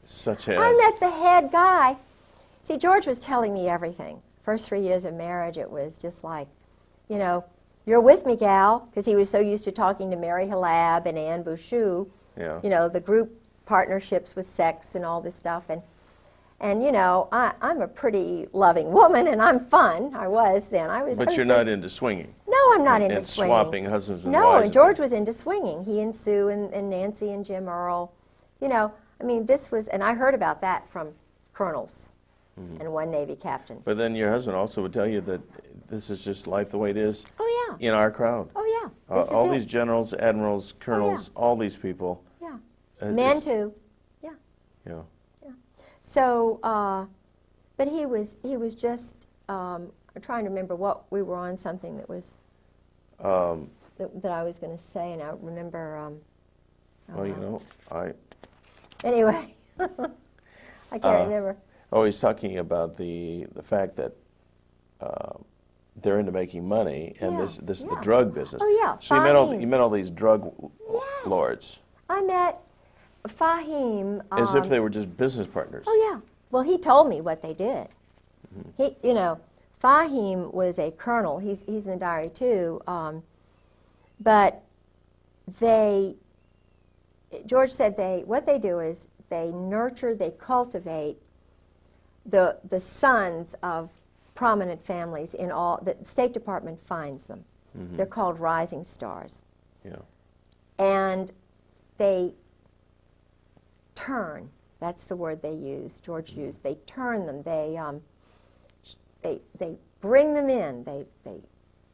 Such as? I met the head guy. See, George was telling me everything. First 3 years of marriage, it was just like, you're with me, gal, because he was so used to talking to Mary Halab and Anne Bouchou. Yeah. The group partnerships with sex and all this stuff. And I'm a pretty loving woman, and I'm fun. I was then. But you're not into swinging. No, I'm not into and swinging. swapping husbands and no, wives. and George was into swinging. He and Sue and Nancy and Jim Earl. This was, and I heard about that from colonels and one Navy captain. But then your husband also would tell you that this is just life the way it is. Oh, yeah. In our crowd. Oh, yeah. All these generals, admirals, colonels, all these people. Yeah. Men, too. Yeah. Yeah. So, but he was just, I'm trying to remember what we were on, something that was, that I was going to say, and I remember, Anyway, I can't remember. Oh, he's talking about the fact that they're into making money, and this is the drug business. Oh, yeah. So you met all these drug lords. I met Fahim. As if they were just business partners. Oh, yeah. Well, he told me what they did. He, Fahim was a colonel. He's in the diary, too. But George said what they do is they nurture, they cultivate the sons of prominent families in all, the State Department finds them. They're called rising stars. Yeah. And they turn, that's the word they use, George used, they turn them, they bring them in, they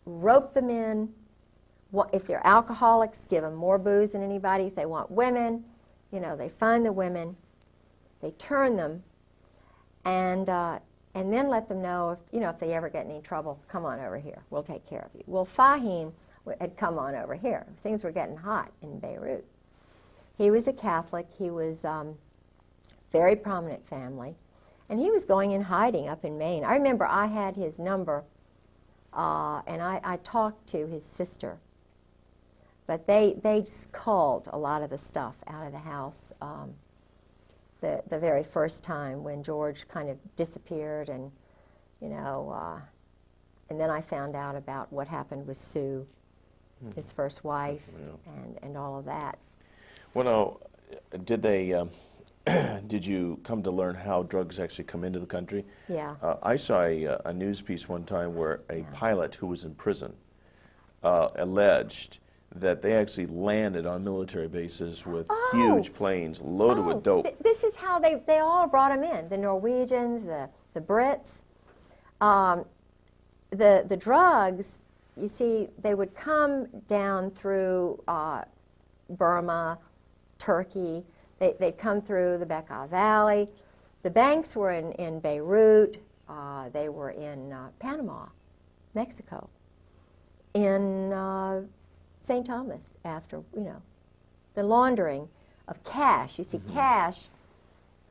rope them in. If they're alcoholics, give them more booze than anybody. If they want women, they find the women, they turn them, and then let them know if they ever get in any trouble, come on over here, we'll take care of you. Well, Fahim had come on over here. Things were getting hot in Beirut. He was a Catholic. He was very prominent family, And he was going in hiding up in Maine. I remember I had his number, and I talked to his sister. But they culled a lot of the stuff out of the house the very first time when George kind of disappeared, and and then I found out about what happened with Sue, his first wife, and all of that. Well, now, did they? Did you come to learn how drugs actually come into the country? Yeah. I saw a news piece one time where a pilot who was in prison alleged that they actually landed on military bases with huge planes loaded with dope. This is how they all brought them in, the Norwegians, the Brits. The drugs, you see, they would come down through Burma, Turkey. They'd come through the Bekaa Valley. The banks were in Beirut. They were in Panama, Mexico, in St. Thomas, after, the laundering of cash. You see, cash,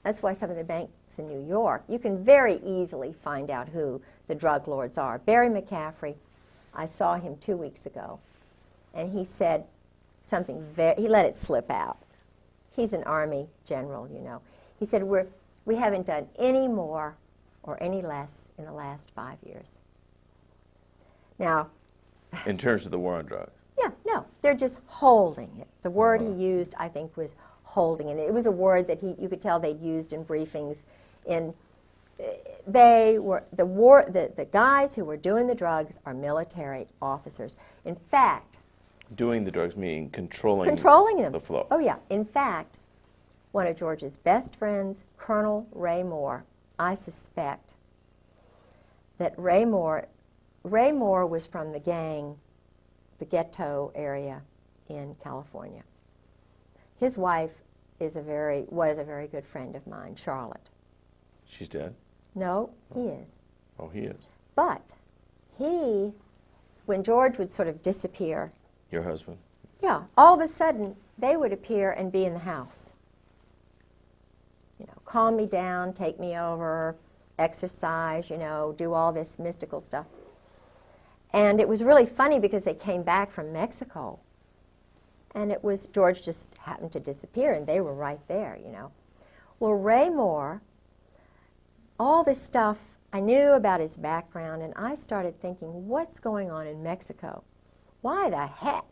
that's why some of the banks in New York, you can very easily find out who the drug lords are. Barry McCaffrey, I saw him 2 weeks ago, and he said something he let it slip out. He's an Army general, He said, we haven't done any more or any less in the last 5 years. Now, in terms of the war on drugs? Yeah, no, they're just holding it. The word he used, I think, was holding it. It was a word that you could tell they'd used in briefings. They were the guys who were doing the drugs are military officers. In fact, doing the drugs meaning controlling them. The flow. Oh yeah. In fact, one of George's best friends, Colonel Ray Moore, I suspect that Ray Moore was from the gang, the ghetto area in California. His wife was a very good friend of mine, Charlotte. She's dead? No, he is. Oh, he is. But when George would sort of disappear. Your husband? Yeah, all of a sudden they would appear and be in the house. Calm me down, take me over, exercise, do all this mystical stuff. And it was really funny because they came back from Mexico, and George just happened to disappear, and they were right there, Well, Ray Moore, all this stuff, I knew about his background, and I started thinking, what's going on in Mexico? Why the heck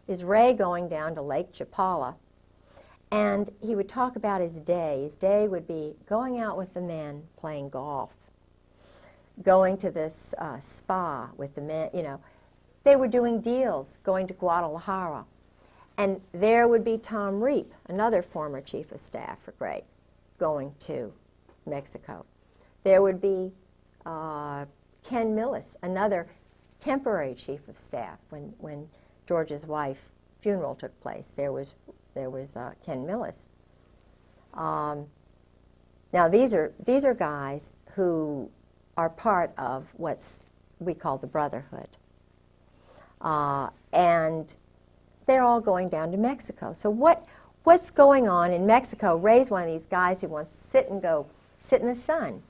is Ray going down to Lake Chapala? And he would talk about his day. His day would be going out with the men, playing golf, going to this spa with the men, They were doing deals, going to Guadalajara. And there would be Tom Reap, another former chief of staff for Gregg, going to Mexico. There would be Ken Millis, another temporary chief of staff when George's wife's funeral took place. There was Ken Millis. Now these are guys who are part of what we call the Brotherhood. And they're all going down to Mexico. So what's going on in Mexico? Ray's one of these guys who wants to sit in the sun.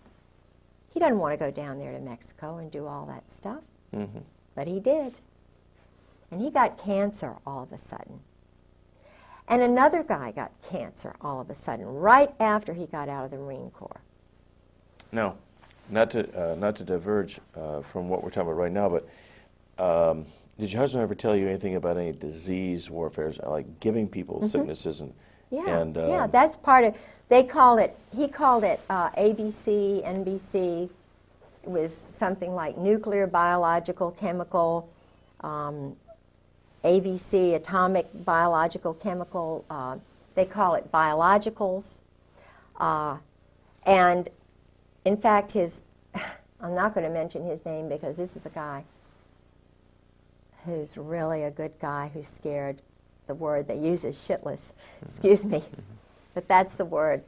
He doesn't want to go down there to Mexico and do all that stuff. Mm-hmm. But he did. And he got cancer all of a sudden. And another guy got cancer all of a sudden, right after he got out of the Marine Corps. No. Not to diverge from what we're talking about right now, but did your husband ever tell you anything about any disease warfare, like giving people sicknesses and? Yeah, that's part of. He called it ABC, NBC. It was something like nuclear, biological, chemical, ABC, atomic, biological, chemical. They call it biologicals, and. In fact, I'm not going to mention his name because this is a guy who's really a good guy who's scared. The word they use is shitless. Excuse me. But that's the word.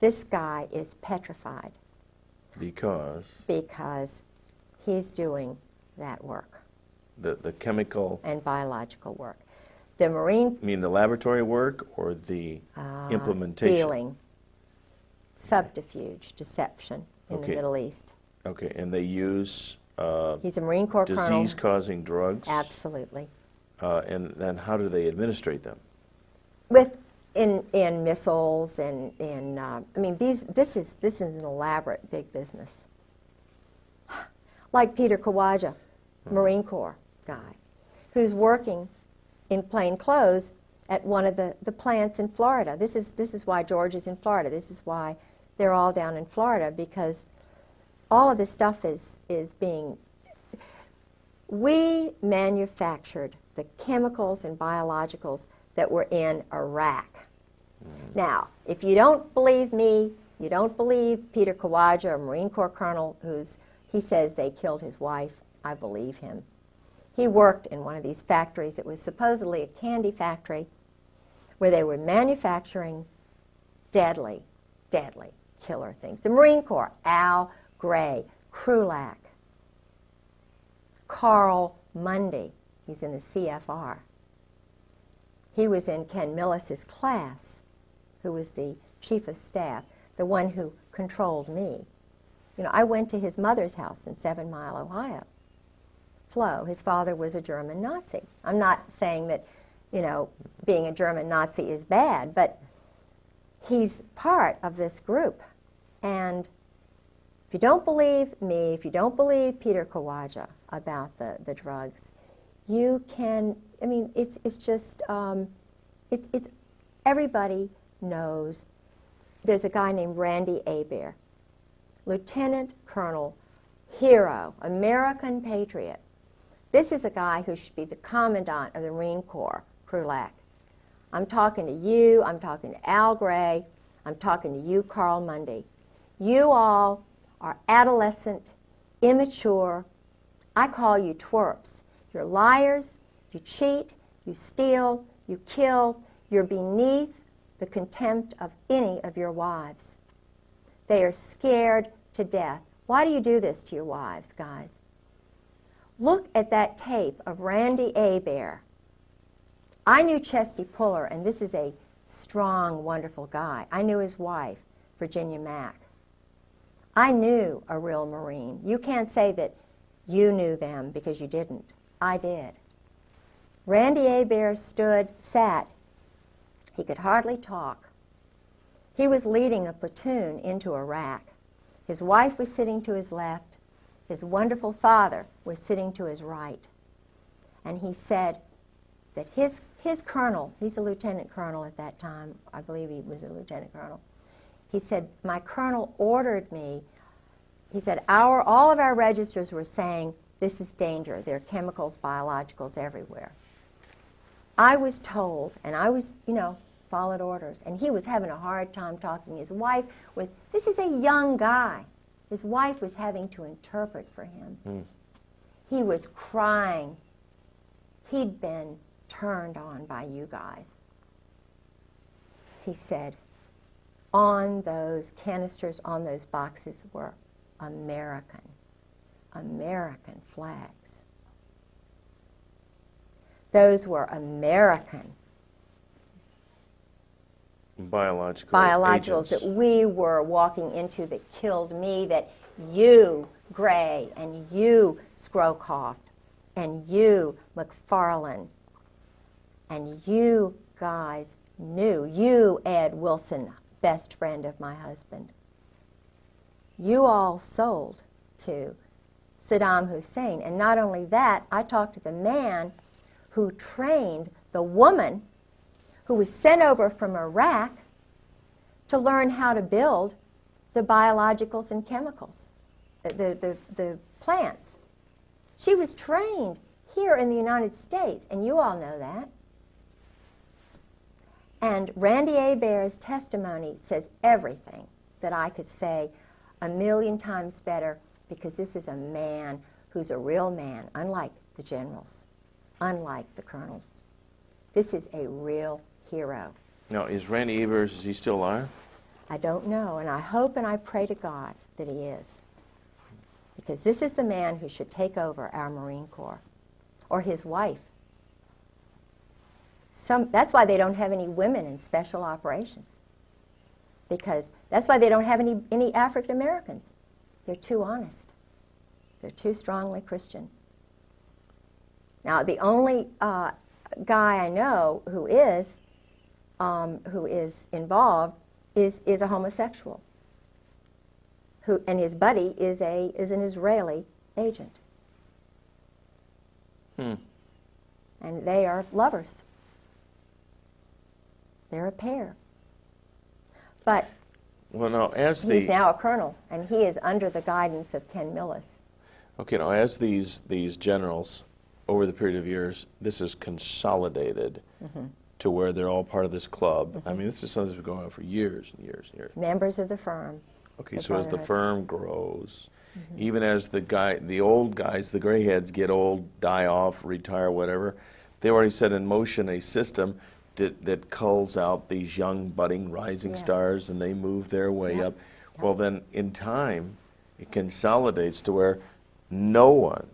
This guy is petrified. Because? Because he's doing that work. The chemical? And biological work. The Marine... You mean the laboratory work or the implementation? subterfuge, deception in the Middle East. Okay, and they use He's a Marine Corps colonel. disease-causing drugs? Absolutely. And then how do they administrate them? In missiles and I mean this is an elaborate big business. Like Peter Kawaja, Marine Corps guy, who's working in plain clothes at one of the plants in Florida. This is why George is in Florida. This is why they're all down in Florida, because all of this stuff is being. We manufactured the chemicals and biologicals that were in Iraq. Now, if you don't believe me, you don't believe Peter Kawaja, a Marine Corps colonel, he says they killed his wife, I believe him. He worked in one of these factories. It was supposedly a candy factory where they were manufacturing deadly, deadly killer things. The Marine Corps, Al Gray, Krulak, Carl Mundy, he's in the CFR. He was in Ken Millis's class, who was the chief of staff, the one who controlled me. You know, I went to his mother's house in 7 Mile, Ohio. Flo, his father was a German Nazi. I'm not saying that, you know, being a German Nazi is bad, but he's part of this group. And if you don't believe me, if you don't believe Peter Kawaja about the drugs, you can, I mean, it's just, it's everybody knows. There's a guy named Randy Hebert, Lieutenant Colonel, hero, American patriot. This is a guy who should be the commandant of the Marine Corps, Krulak. I'm talking to you, I'm talking to Al Gray, I'm talking to you, Carl Mundy. You all are adolescent, immature. I call you twerps. You're liars, you cheat, you steal, you kill. You're beneath the contempt of any of your wives. They are scared to death. Why do you do this to your wives, guys? Look at that tape of Randy Hebert. I knew Chesty Puller, and this is a strong, wonderful guy. I knew his wife, Virginia Mack. I knew a real Marine. You can't say that you knew them because you didn't. I did. Randy Hebert sat. He could hardly talk. He was leading a platoon into Iraq. His wife was sitting to his left. His wonderful father was sitting to his right. And he said that his colonel, he's a lieutenant colonel at that time, I believe he was a lieutenant colonel, he said, my colonel ordered me, he said, all of our registers were saying, this is danger. There are chemicals, biologicals everywhere. I was told, and I was, you know, followed orders, and he was having a hard time talking. His wife was, this is a young guy. His wife was having to interpret for him. He was crying. He'd been turned on by you guys. He said, on those canisters, on those boxes were American flags. Those were American biologicals that we were walking into that killed me, that you, Gray, and you, Scrowcroft, and you, McFarlane, and you guys knew. You, Ed Wilson, best friend of my husband. You all sold to Saddam Hussein. And not only that, I talked to the man who trained the woman who was sent over from Iraq to learn how to build the biologicals and chemicals, the plants. She was trained here in the United States, and you all know that. And Randy Hebert's testimony says everything that I could say 1,000,000 times better, because this is a man who's a real man, unlike the generals, unlike the colonels. This is a real hero. Now, is Randy Hebert, is he still alive? I don't know, and I hope and I pray to God that he is. Because this is the man who should take over our Marine Corps, or his wife. That's why they don't have any women in special operations. because that's why they don't have any African Americans. They're too honest. They're too strongly Christian. Now, the only guy I know who is involved is a homosexual, and his buddy is an Israeli agent. And they are lovers. They're a pair. But well, now, he's now a colonel, and he is under the guidance of Ken Millis. Okay, now as these generals, over the period of years, this is consolidated to where they're all part of this club. I mean, this is something that's been going on for years and years and years. Members of the firm. Okay, so as the firm grows, even as the old guys, the gray heads get old, die off, retire, whatever, they already set in motion a system that culls out these young, budding, rising stars, and they move their way up. Well, then, in time, it consolidates to where no one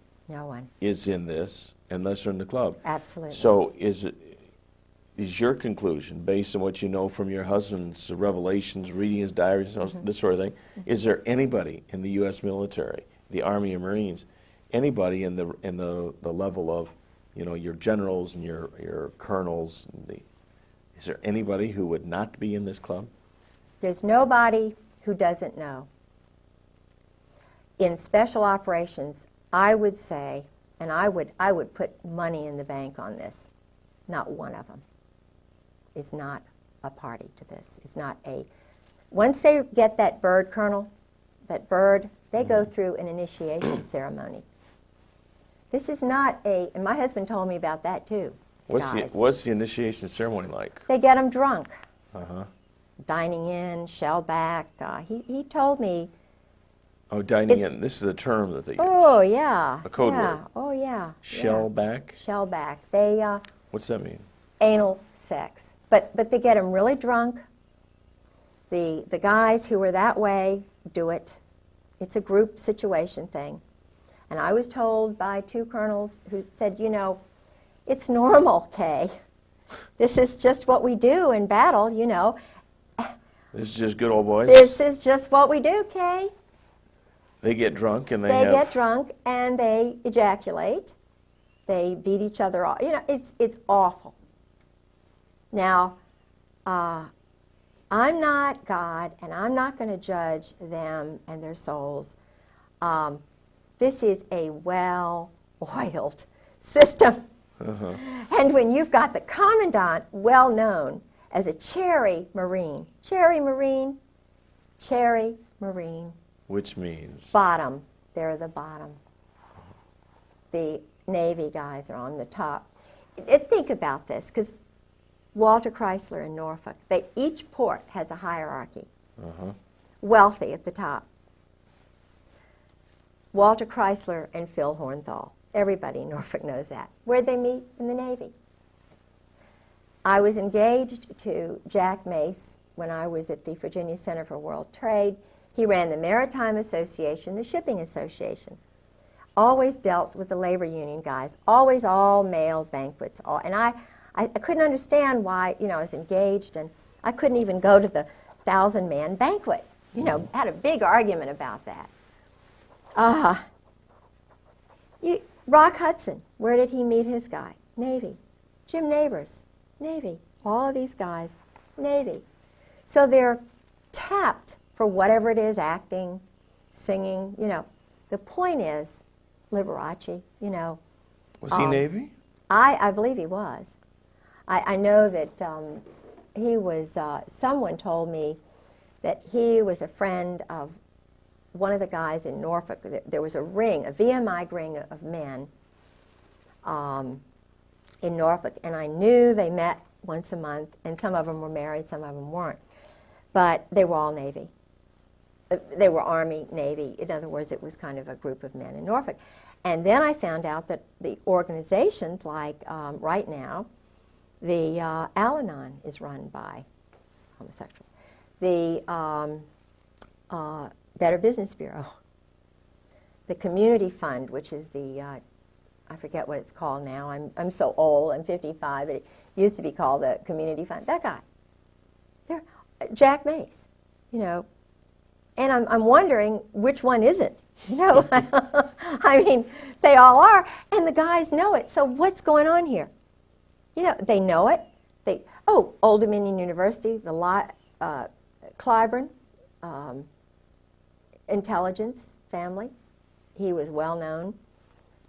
is in this unless they're in the club. Absolutely. So is your conclusion, based on what you know from your husband's revelations, reading his diaries, this sort of thing, is there anybody in the U.S. military, the Army and Marines, anybody in the level of, you know, your generals and your colonels, is there anybody who would not be in this club? There's nobody who doesn't know. In special operations, I would say, and I would put money in the bank on this, not one of them is not a party to this. Is not a. Once they get that bird, Colonel, that bird, they go through an initiation ceremony. This is not a, and my husband told me about that too. What's the initiation ceremony like? They get them drunk. Dining in, shellback. He told me. Oh, dining in. This is a term that they use. Oh, yeah. A code word. Oh, yeah. Shellback? Shellback. They, what's that mean? Anal sex. But they get them really drunk. The guys who are that way do it. It's a group situation thing. And I was told by two colonels who said, you know, it's normal, Kay. This is just what we do in battle, you know. This is just good old boys? This is just what we do, Kay. They get drunk and they get drunk and they ejaculate. They beat each other off. You know, it's awful. Now, I'm not God, and I'm not going to judge them and their souls. This is a well-oiled system. And when you've got the commandant well-known as a cherry Marine, which means? Bottom. They're the bottom. The Navy guys are on the top. Think about this, because Walter Chrysler in Norfolk, each port has a hierarchy. Wealthy at the top. Walter Chrysler and Phil Hornthal. Everybody in Norfolk knows that. Where'd they meet? In the Navy. I was engaged to Jack Mace when I was at the Virginia Center for World Trade. He ran the Maritime Association, the Shipping Association. Always dealt with the labor union guys. Always all male banquets. And I couldn't understand why, you know, I was engaged and I couldn't even go to the 1,000-man banquet. You know, had a big argument about that. Rock Hudson, where did he meet his guy? Navy. Jim Neighbors, Navy. All of these guys, Navy. So they're tapped for whatever it is, acting, singing, you know. The point is, Liberace, you know. Was he Navy? I believe he was. I know that he was, someone told me that he was a friend of one of the guys in Norfolk. There was a ring, a VMI ring of men in Norfolk, and I knew they met once a month, and some of them were married, some of them weren't. But they were all Navy. They were Army, Navy. In other words, it was kind of a group of men in Norfolk. And then I found out that the organizations, like right now, the Al-Anon is run by homosexuals. The Better Business Bureau. The Community Fund, which is the, I forget what it's called now. I'm so old, I'm 55, but it used to be called the Community Fund. That guy. Jack Mace. you know, and I'm wondering which one isn't. You know, I mean, they all are, and the guys know it. So what's going on here? You know, they know it. Old Dominion University, the Clyburn, intelligence family. He was well known.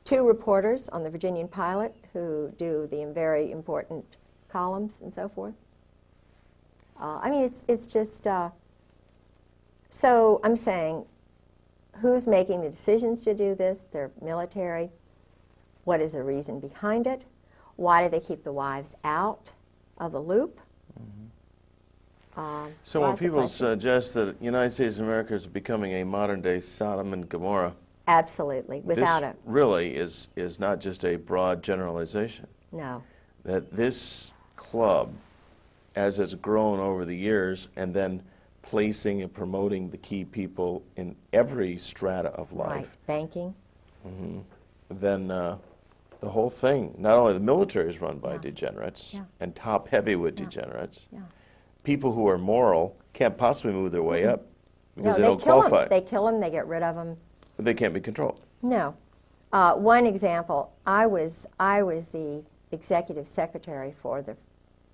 2 reporters on the Virginian Pilot who do the very important columns and so forth. I mean, it's just, so I'm saying, who's making the decisions to do this? They're military. What is the reason behind it? Why do they keep the wives out of the loop? So when people suggest that the United States of America is becoming a modern-day Sodom and Gomorrah, absolutely, without this really is not just a broad generalization. No. That this club, as it's grown over the years, and then placing and promoting the key people in every strata of life. Right, banking. Then the whole thing, not only the military is run by degenerates and top heavyweight degenerates. People who are moral can't possibly move their way up because they don't qualify. They kill them, they get rid of them. But they can't be controlled. No. One example, I was the executive secretary for the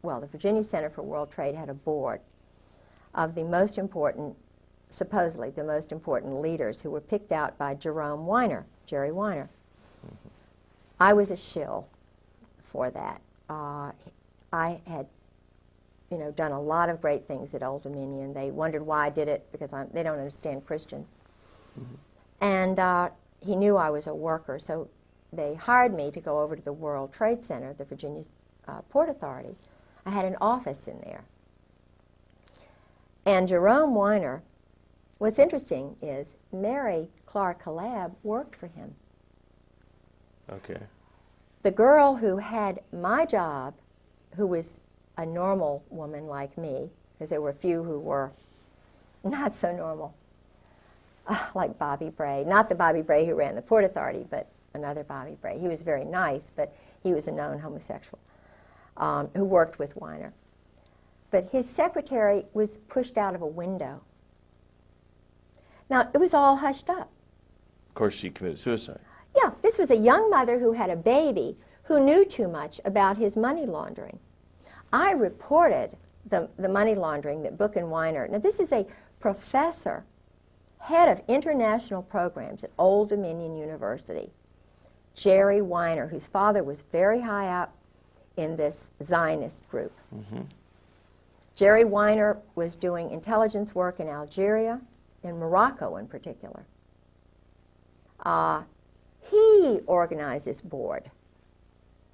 Virginia Center for World Trade had a board of the most important, supposedly the most important leaders who were picked out by Jerome Weiner, Jerry Weiner. I was a shill for that. I had, you know, done a lot of great things at Old Dominion. They wondered why I did it because they don't understand Christians. And he knew I was a worker, so they hired me to go over to the World Trade Center, the Virginia Port Authority. I had an office in there. And Jerome Weiner, what's interesting is Mary Clark Collab worked for him. Okay. The girl who had my job, who was a normal woman like me, because there were a few who were not so normal, like Bobby Bray. Not the Bobby Bray who ran the Port Authority, but another Bobby Bray. He was very nice, but he was a known homosexual who worked with Weiner. But his secretary was pushed out of a window. Now, it was all hushed up. Of course, she committed suicide. Yeah, this was a young mother who had a baby who knew too much about his money laundering. I reported the money laundering that Book and Weiner. Now, this is a professor, head of international programs at Old Dominion University, Jerry Weiner, whose father was very high up in this Zionist group. Jerry Weiner was doing intelligence work in Algeria, in Morocco in particular. He organized this board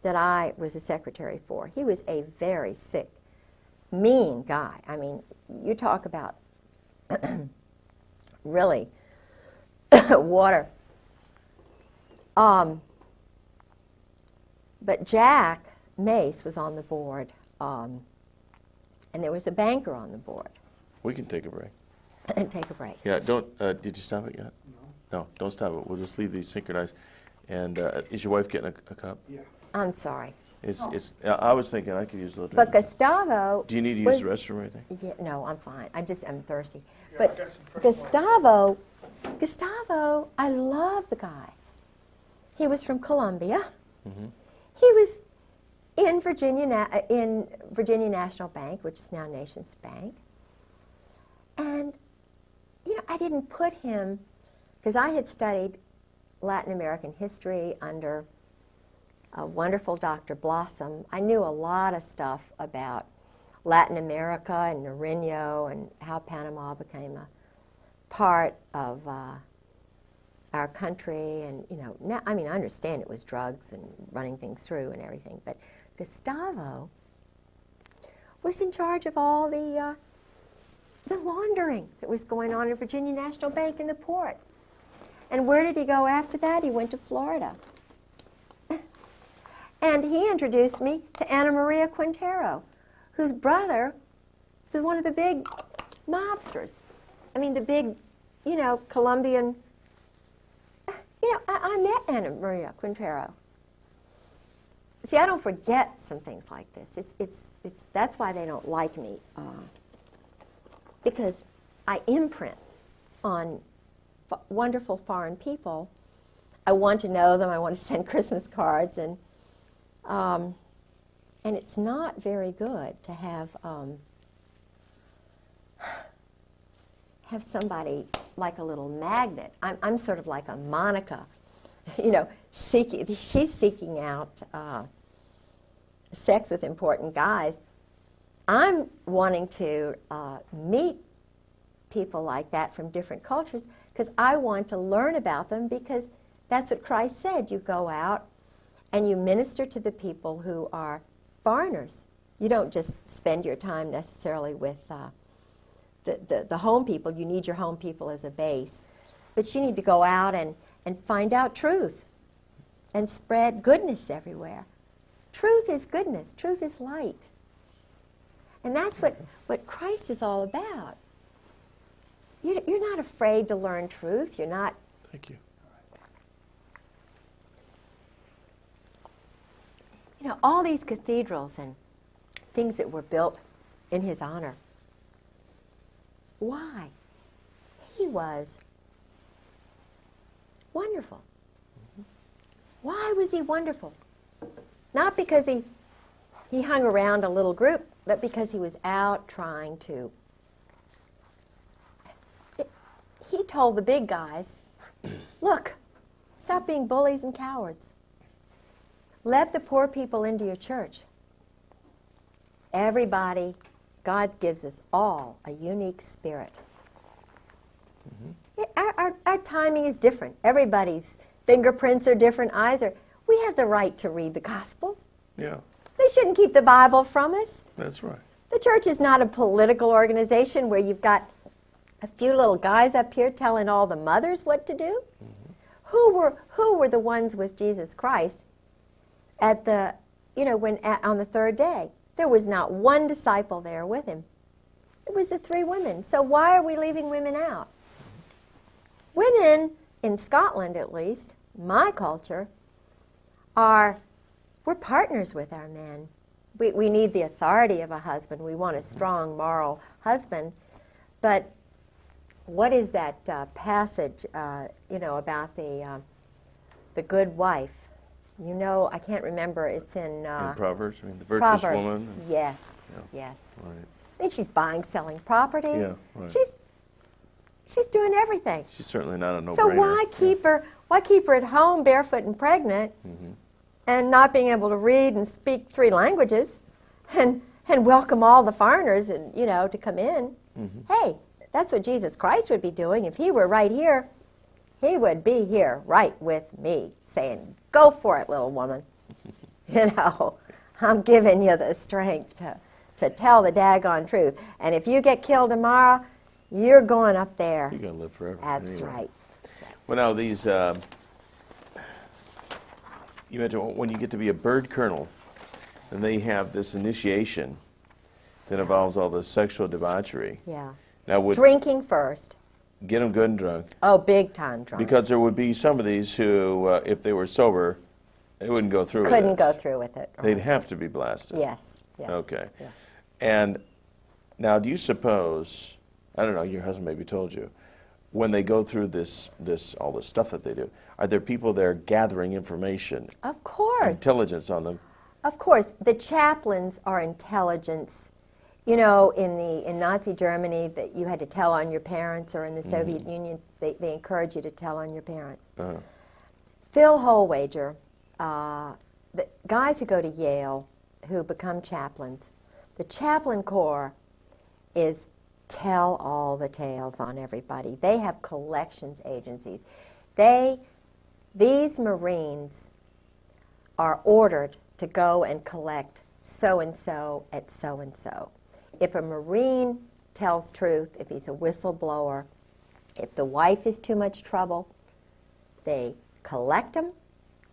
that I was the secretary for. He was a very sick, mean guy. I mean, you talk about really water. But Jack Mace was on the board, and there was a banker on the board. We can take a break. And take a break. Yeah, don't, did you stop it yet? No, don't stop it. We'll just leave these synchronized. And is your wife getting a cup? Yeah. I'm sorry. I was thinking I could use a little But drink. Gustavo... Do you need to use the restroom or anything? Yeah, no, I'm fine. I'm thirsty. But Gustavo, I love the guy. He was from Columbia. He was in Virginia National Bank, which is now Nations Bank. And, you know, I didn't put him, because I had studied Latin American history under a wonderful Dr. Blossom. I knew a lot of stuff about Latin America and Nariño and how Panama became a part of our country. And, you know, now, I mean, I understand it was drugs and running things through and everything, but Gustavo was in charge of all the laundering that was going on in Virginia National Bank in the port. And where did he go after that? He went to Florida. And he introduced me to Ana Maria Quintero, whose brother was one of the big mobsters. I mean, the big, you know, Colombian. You know, I met Ana Maria Quintero. See, I don't forget some things like this. That's why they don't like me, because I imprint on wonderful foreign people. I want to know them. I want to send Christmas cards, and it's not very good to have somebody like a little magnet. I'm sort of like a Monica, you know, she's seeking out sex with important guys. I'm wanting to meet people like that from different cultures because I want to learn about them, because that's what Christ said. You go out and you minister to the people who are foreigners. You don't just spend your time necessarily with the home people. You need your home people as a base. But you need to go out and find out truth and spread goodness everywhere. Truth is goodness. Truth is light. And that's what Christ is all about. You're not afraid to learn truth. You're not. Thank you. You know, all these cathedrals and things that were built in his honor. Why? He was wonderful. Why was he wonderful? Not because he hung around a little group, but because he was out trying to. He told the big guys, look, stop being bullies and cowards. Let the poor people into your church. Everybody, God gives us all a unique spirit. Our timing is different. Everybody's fingerprints are different, eyes are. We have the right to read the Gospels. Yeah. They shouldn't keep the Bible from us. That's right. The church is not a political organization where you've got a few little guys up here telling all the mothers what to do. Who were the ones with Jesus Christ at the, you know, on the third day? There was not one disciple there with him. It was the three women. So why are we leaving women out? Women, in Scotland at least, my culture, we're partners with our men. We need the authority of a husband. We want a strong moral husband. But what is that passage, you know, about the good wife? You know, I can't remember. It's in Proverbs. I mean, the virtuous Proverbs. woman. Yes, Yeah. yes. Right. I mean, she's buying, selling property. Yeah, right. She's doing everything. She's certainly not a no-brainer. So why keep her? Why keep her at home, barefoot and pregnant, and not being able to read and speak three languages, and welcome all the foreigners and to come in? Hey, that's what Jesus Christ would be doing if he were right here. He would be here right with me, saying, "Go for it, little woman." I'm giving you the strength to tell the daggone truth. And if you get killed tomorrow, you're going up there. You're going to live forever. That's anyway. right. Well, now these, you mentioned when you get to be a bird colonel, and they have this initiation that involves all the sexual debauchery. Yeah. Now, Drinking first. Get them good and drunk. Oh, big time drunk. Because there would be some of these who, if they were sober, they wouldn't go through with it. Couldn't go through with it. They'd have to be blasted. Yes. Yes. Okay. Yeah. And now, do you suppose, I don't know, your husband maybe told you, when they go through all this stuff that they do, are there people there gathering information? Of course. Intelligence on them? Of course. The chaplains are intelligence. In Nazi Germany, that you had to tell on your parents, or in the Soviet Union, they encourage you to tell on your parents. Phil Holwager, the guys who go to Yale, who become chaplains, the chaplain corps is tell all the tales on everybody. They have collections agencies. These Marines are ordered to go and collect so-and-so at so-and-so. If a Marine tells truth, if he's a whistleblower, if the wife is too much trouble, they collect them,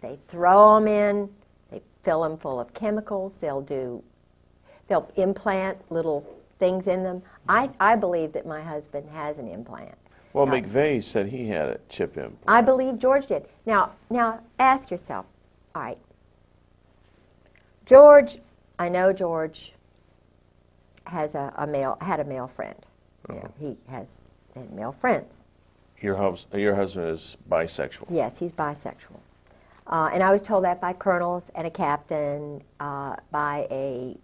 they throw them in, they fill them full of chemicals, they'll implant little things in them. I believe that my husband has an implant. Well, McVeigh said he had a chip implant. I believe George did. Now ask yourself, all right, I know George had a male friend. You know, he had male friends. Your husband is bisexual. Yes, he's bisexual. And I was told that by colonels and a captain, by a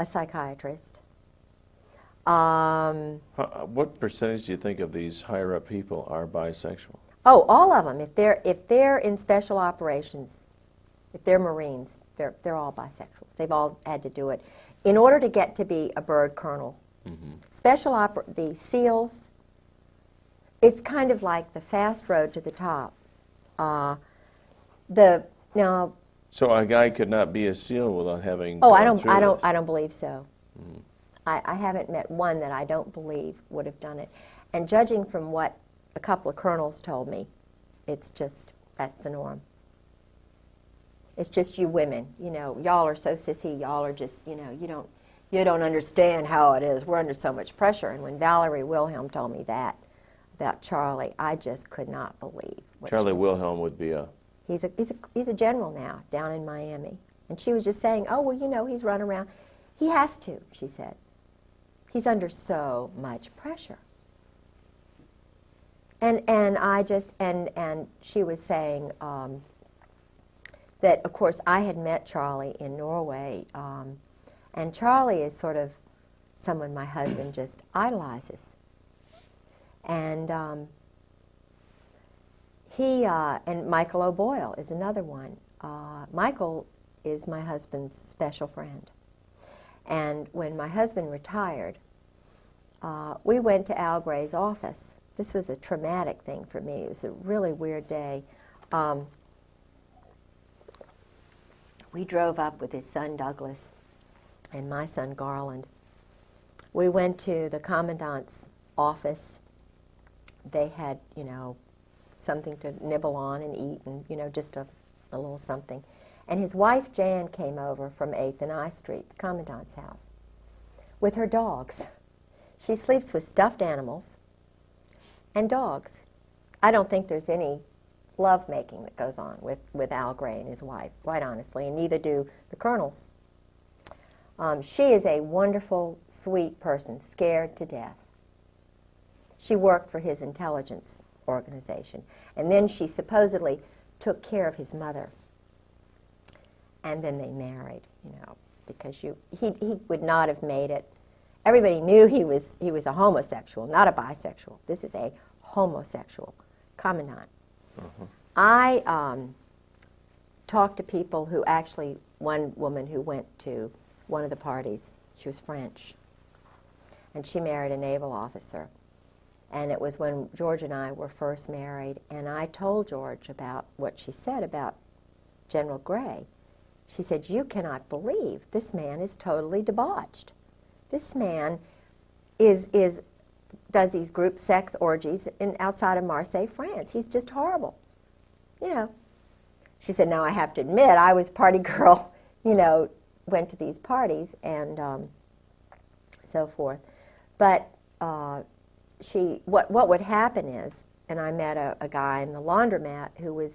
psychiatrist. What percentage do you think of these higher up people are bisexual? Oh, all of them. If they're in special operations, if they're Marines, they're all bisexuals. They've all had to do it in order to get to be a bird colonel. The SEALs, it's kind of like the fast road to the top. Now. So a guy could not be a SEAL without having. Oh, I don't believe so. I haven't met one that I don't believe would have done it. And judging from what a couple of colonels told me, it's just, that's the norm. It's just you women, you know, y'all are so sissy, y'all are just, you know, you don't understand how it is. We're under so much pressure. And when Valerie Wilhelm told me that about Charlie, I just could not believe what Charlie Wilhelm would be a... He's a general now down in Miami. And she was just saying, oh, well, you know, he's run around. He has to, she said. He's under so much pressure. And she was saying that, of course, I had met Charlie in Norway, and Charlie is sort of someone my husband just idolizes. And and Michael O'Boyle is another one. Michael is my husband's special friend. And when my husband retired, we went to Al Gray's office. This was a traumatic thing for me. It was a really weird day. We drove up with his son Douglas and my son Garland. We went to the commandant's office. They had, you know, something to nibble on and eat and, you know, just a little something. And his wife Jan came over from 8th and I Street, the commandant's house, with her dogs. She sleeps with stuffed animals and dogs. I don't think there's any love-making that goes on with Al Gray and his wife, quite honestly, and neither do the colonels. She is a wonderful, sweet person, scared to death. She worked for his intelligence organization, and then she supposedly took care of his mother. And then they married, you know, because he would not have made it. Everybody knew he was a homosexual, not a bisexual. This is a homosexual commandant. I talked to people who actually, one woman who went to one of the parties, she was French, and she married a naval officer. And it was when George and I were first married, and I told George about what she said about General Gray. She said, you cannot believe this man is totally debauched. This man does these group sex orgies outside of Marseille, France. He's just horrible. You know. She said, now I have to admit, I was party girl, you know, went to these parties and so forth. But what would happen is, and I met a guy in the laundromat who was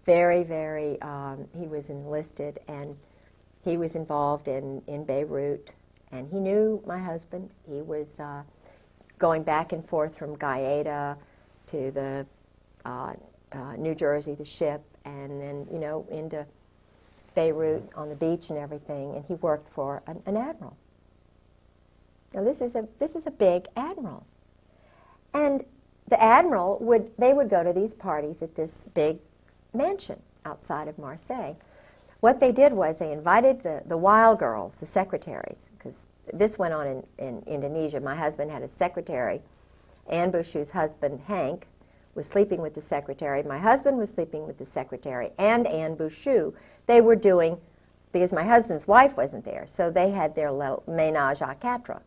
very, very, he was enlisted and he was involved in Beirut, and he knew my husband. He was going back and forth from Gaeta to the New Jersey, the ship, and then, you know, into Beirut on the beach and everything, and he worked for an admiral. Now this is a big admiral. And the admiral would go to these parties at this big mansion outside of Marseille. What they did was they invited the wild girls, the secretaries, because this went on in Indonesia. My husband had a secretary. Anne Bouchou's husband, Hank, was sleeping with the secretary. My husband was sleeping with the secretary and Anne Bouchou. They were doing, because my husband's wife wasn't there, so they had their little ménage à quatre.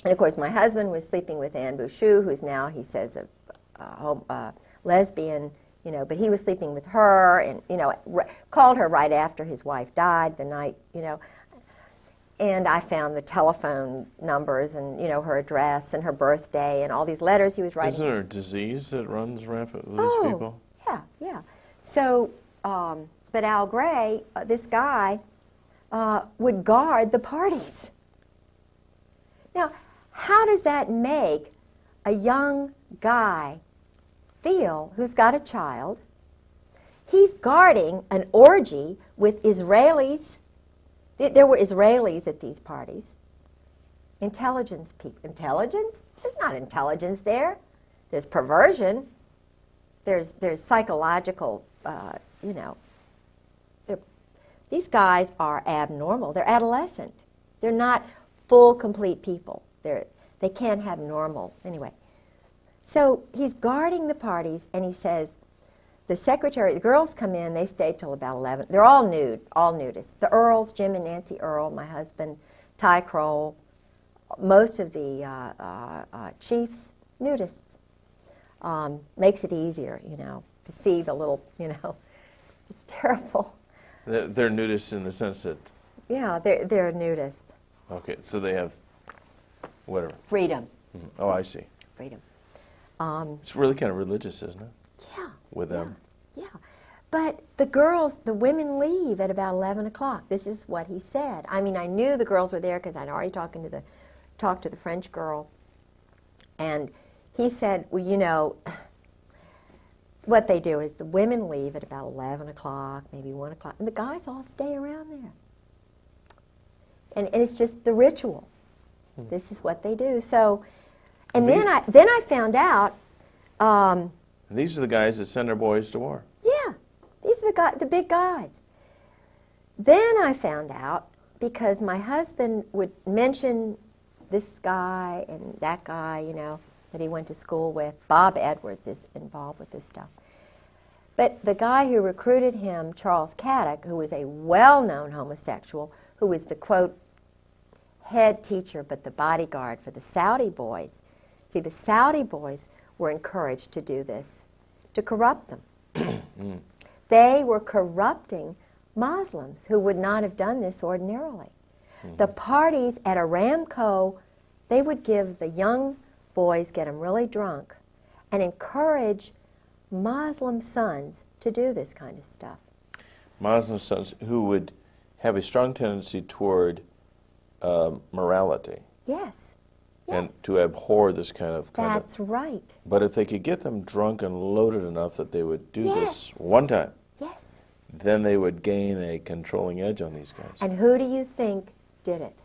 And of course, my husband was sleeping with Anne Bouchou, who's now, he says, a lesbian, you know, but he was sleeping with her and, you know, called her right after his wife died the night, you know. And I found the telephone numbers and, you know, her address and her birthday and all these letters he was writing. Isn't there a disease that runs rampant with these people? Yeah, yeah. So, but Al Gray, this guy, would guard the parties. Now, how does that make a young guy feel who's got a child? He's guarding an orgy with Israelis. There were Israelis at these parties. Intelligence people. Intelligence? There's not intelligence there. There's perversion. There's psychological, you know. These guys are abnormal. They're adolescent. They're not full, complete people. They can't have normal. Anyway. So he's guarding the parties, and he says, the secretary, the girls come in, they stay till about 11. They're all nude, all nudists. The Earls, Jim and Nancy Earl, my husband, Ty Kroll, most of the chiefs, nudists. Makes it easier, you know, to see the little, you know, it's terrible. They're nudists in the sense that... Yeah, they're a nudist. Okay, so they have whatever. Freedom. Mm-hmm. Oh, I see. Freedom. It's really kind of religious, isn't it? Yeah. With them. Yeah. But the girls, the women leave at about 11 o'clock. This is what he said. I mean, I knew the girls were there because I'd already talked to the French girl. And he said, well, you know, what they do is the women leave at about 11 o'clock, maybe 1 o'clock, and the guys all stay around there. And it's just the ritual. This is what they do. So, and then I found out. These are the guys that send their boys to war. Yeah, these are the big guys. Then I found out, because my husband would mention this guy and that guy, you know, that he went to school with. Bob Edwards is involved with this stuff. But the guy who recruited him, Charles Caddick, who was a well-known homosexual, who was the, quote, head teacher but the bodyguard for the Saudi boys. See, the Saudi boys were encouraged to do this, to corrupt them. They were corrupting Muslims who would not have done this ordinarily. The parties at Aramco, they would give the young boys, get them really drunk, and encourage Muslim sons to do this kind of stuff. Muslim sons who would have a strong tendency toward morality. Yes. And to abhor this kind of conduct. That's right. But if they could get them drunk and loaded enough that they would do this one time, then they would gain a controlling edge on these guys. And who do you think did it?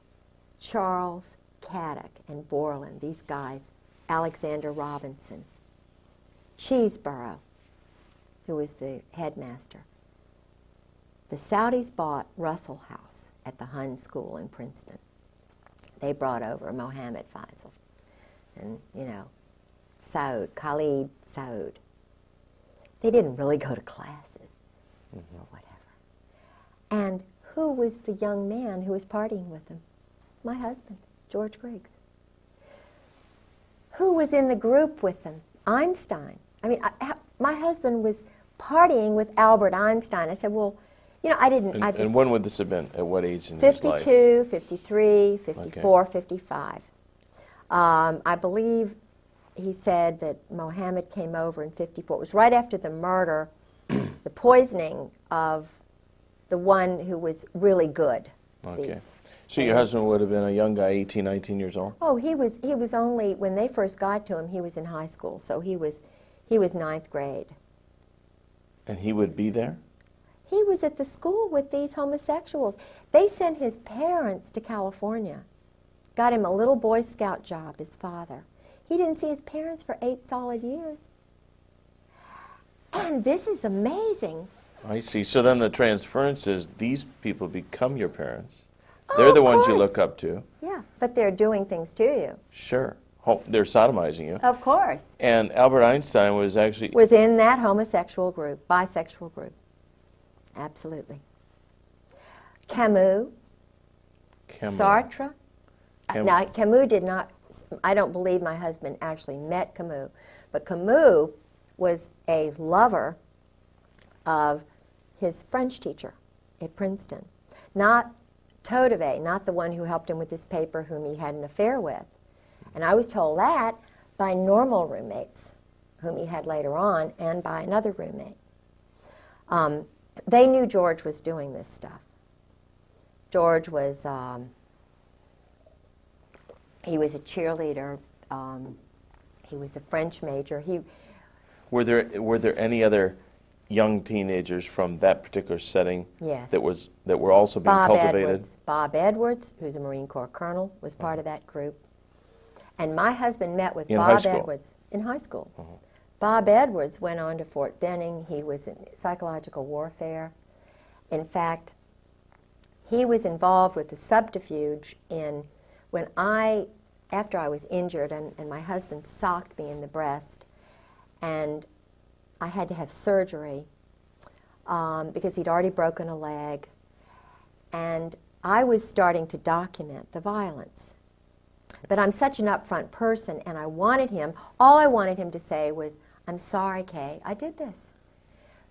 Charles Caddick and Borland, these guys, Alexander Robinson, Cheeseborough, who was the headmaster. The Saudis bought Russell House at the Hun School in Princeton. They brought over Mohammed Faisal and, you know, Saud, Khalid Saud. They didn't really go to classes or whatever. And who was the young man who was partying with them? My husband, George Griggs. Who was in the group with them? Einstein. I mean, my husband was partying with Albert Einstein. I said, well, you know, And when would this have been? At what age in his life? 52, 53, 54, 55. I believe he said that Mohammed came over in 54. It was right after the murder, the poisoning of the one who was really good. Okay. So your husband would have been a young guy, 18, 19 years old? Oh, he was only, when they first got to him, he was in high school. So he was ninth grade. And he would be there? He was at the school with these homosexuals. They sent his parents to California. Got him a little Boy Scout job, his father. He didn't see his parents for 8 solid years. And this is amazing. I see. So then the transference is these people become your parents. They're the ones you look up to. Yeah, but they're doing things to you. Sure. They're sodomizing you. Of course. And Albert Einstein was actually... Was in that homosexual group, bisexual group. Absolutely. Camus. Sartre. Now, Camus did not, I don't believe my husband actually met Camus, but Camus was a lover of his French teacher at Princeton. Not Todevay, not the one who helped him with his paper whom he had an affair with. And I was told that by normal roommates, whom he had later on, and by another roommate. They knew George was doing this stuff. George was, he was a cheerleader. He was a French major. Were there any other young teenagers from that particular setting Yes. that were also being cultivated? Bob Edwards, who's a Marine Corps colonel, was part of that group. And my husband met with Bob Edwards in high school. Bob Edwards went on to Fort Benning. He was in psychological warfare. In fact, he was involved with the subterfuge in after I was injured and my husband socked me in the breast, and I had to have surgery because he'd already broken a leg, and I was starting to document the violence. But I'm such an upfront person, and all I wanted him to say was, "I'm sorry, Kay, I did this."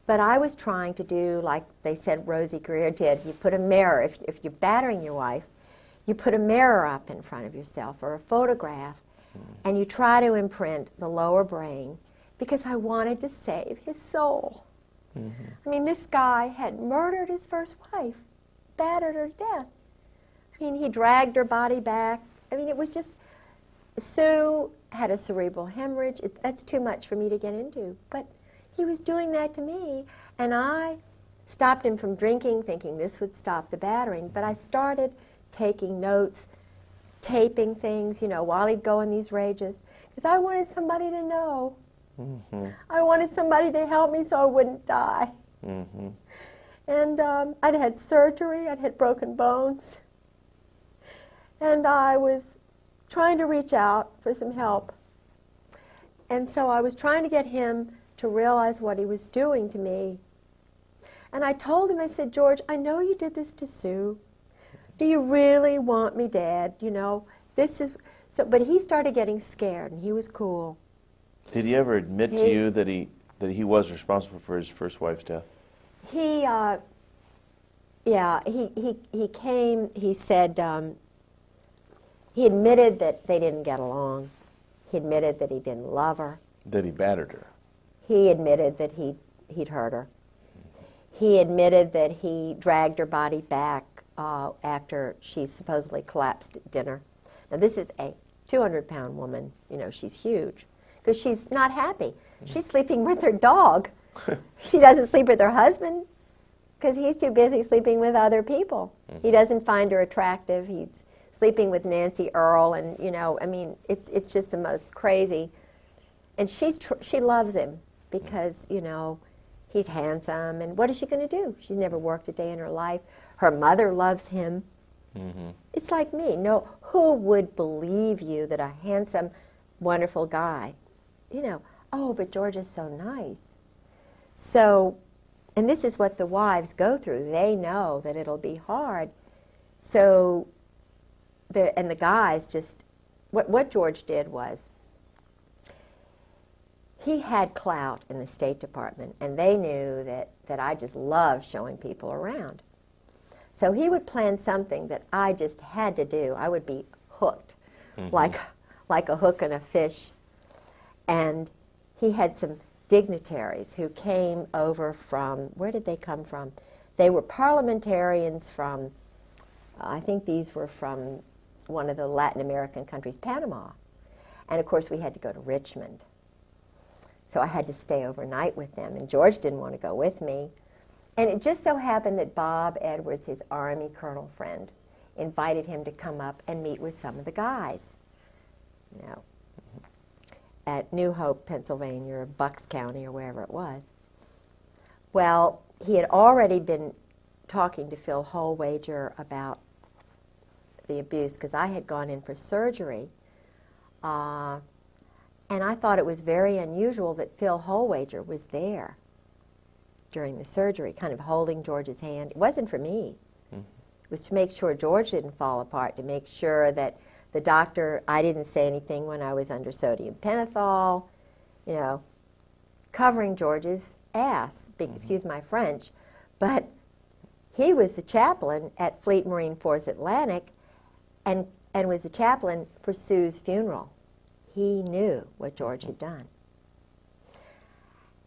But I was trying to do like they said Rosie Greer did. You put a mirror, if you're battering your wife, you put a mirror up in front of yourself or a photograph, and you try to imprint the lower brain, because I wanted to save his soul. I mean, this guy had murdered his first wife, battered her to death. I mean, he dragged her body back. I mean, it was just, Sue had a cerebral hemorrhage. That's too much for me to get into. But he was doing that to me, and I stopped him from drinking, thinking this would stop the battering. But I started taking notes, taping things, while he'd go in these rages, because I wanted somebody to know. I wanted somebody to help me so I wouldn't die. And I'd had surgery, I'd had broken bones, and I was trying to reach out for some help. And so I was trying to get him to realize what he was doing to me. And I told him, I said, "George, I know you did this to Sue. Do you really want me dead? This is..." But he started getting scared, and he was cool. Did he ever admit to you that he was responsible for his first wife's death? He came, he said, he admitted that they didn't get along. He admitted that he didn't love her. That he battered her. He admitted that he'd hurt her. He admitted that he dragged her body back after she supposedly collapsed at dinner. Now, this is a 200-pound woman. She's huge, because she's not happy. She's sleeping with her dog. She doesn't sleep with her husband because he's too busy sleeping with other people. He doesn't find her attractive. He's sleeping with Nancy Earl, and I mean, it's just the most crazy. And she loves him because he's handsome. And what is she going to do? She's never worked a day in her life. Her mother loves him. It's like me. No, who would believe you that a handsome, wonderful guy, oh, but George is so nice. So, and this is what the wives go through. They know that it'll be hard. So, the guys just, what George did was, he had clout in the State Department, and they knew that I just loved showing people around. So he would plan something that I just had to do. I would be hooked, like a hook in a fish. And he had some dignitaries who came over from, where did they come from? They were parliamentarians from, I think these were from one of the Latin American countries, Panama. And of course we had to go to Richmond. So I had to stay overnight with them, and George didn't want to go with me. And it just so happened that Bob Edwards, his Army colonel friend, invited him to come up and meet with some of the guys, at New Hope, Pennsylvania, or Bucks County, or wherever it was. Well, he had already been talking to Phil Holwager about the abuse, because I had gone in for surgery, and I thought it was very unusual that Phil Holwager was there during the surgery, kind of holding George's hand. It wasn't for me. It was to make sure George didn't fall apart, to make sure that the doctor, I didn't say anything when I was under sodium pentothal, covering George's ass, excuse my French. But he was the chaplain at Fleet Marine Force Atlantic and was the chaplain for Sue's funeral. He knew what George had done.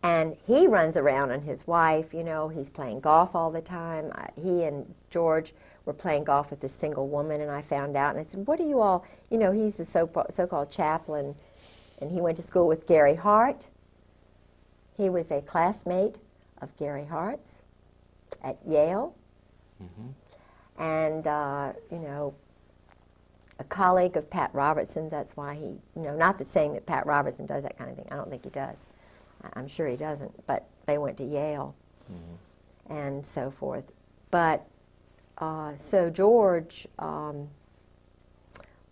And he runs around on his wife, he's playing golf all the time. He and George were playing golf with this single woman, and I found out, and I said, what are you all, you know, he's the so-called chaplain, and he went to school with Gary Hart. He was a classmate of Gary Hart's at Yale, and, you know, a colleague of Pat Robertson's. That's why he, you know, not that saying that Pat Robertson does that kind of thing. I don't think he does. I'm sure he doesn't, but they went to Yale and so forth. But so George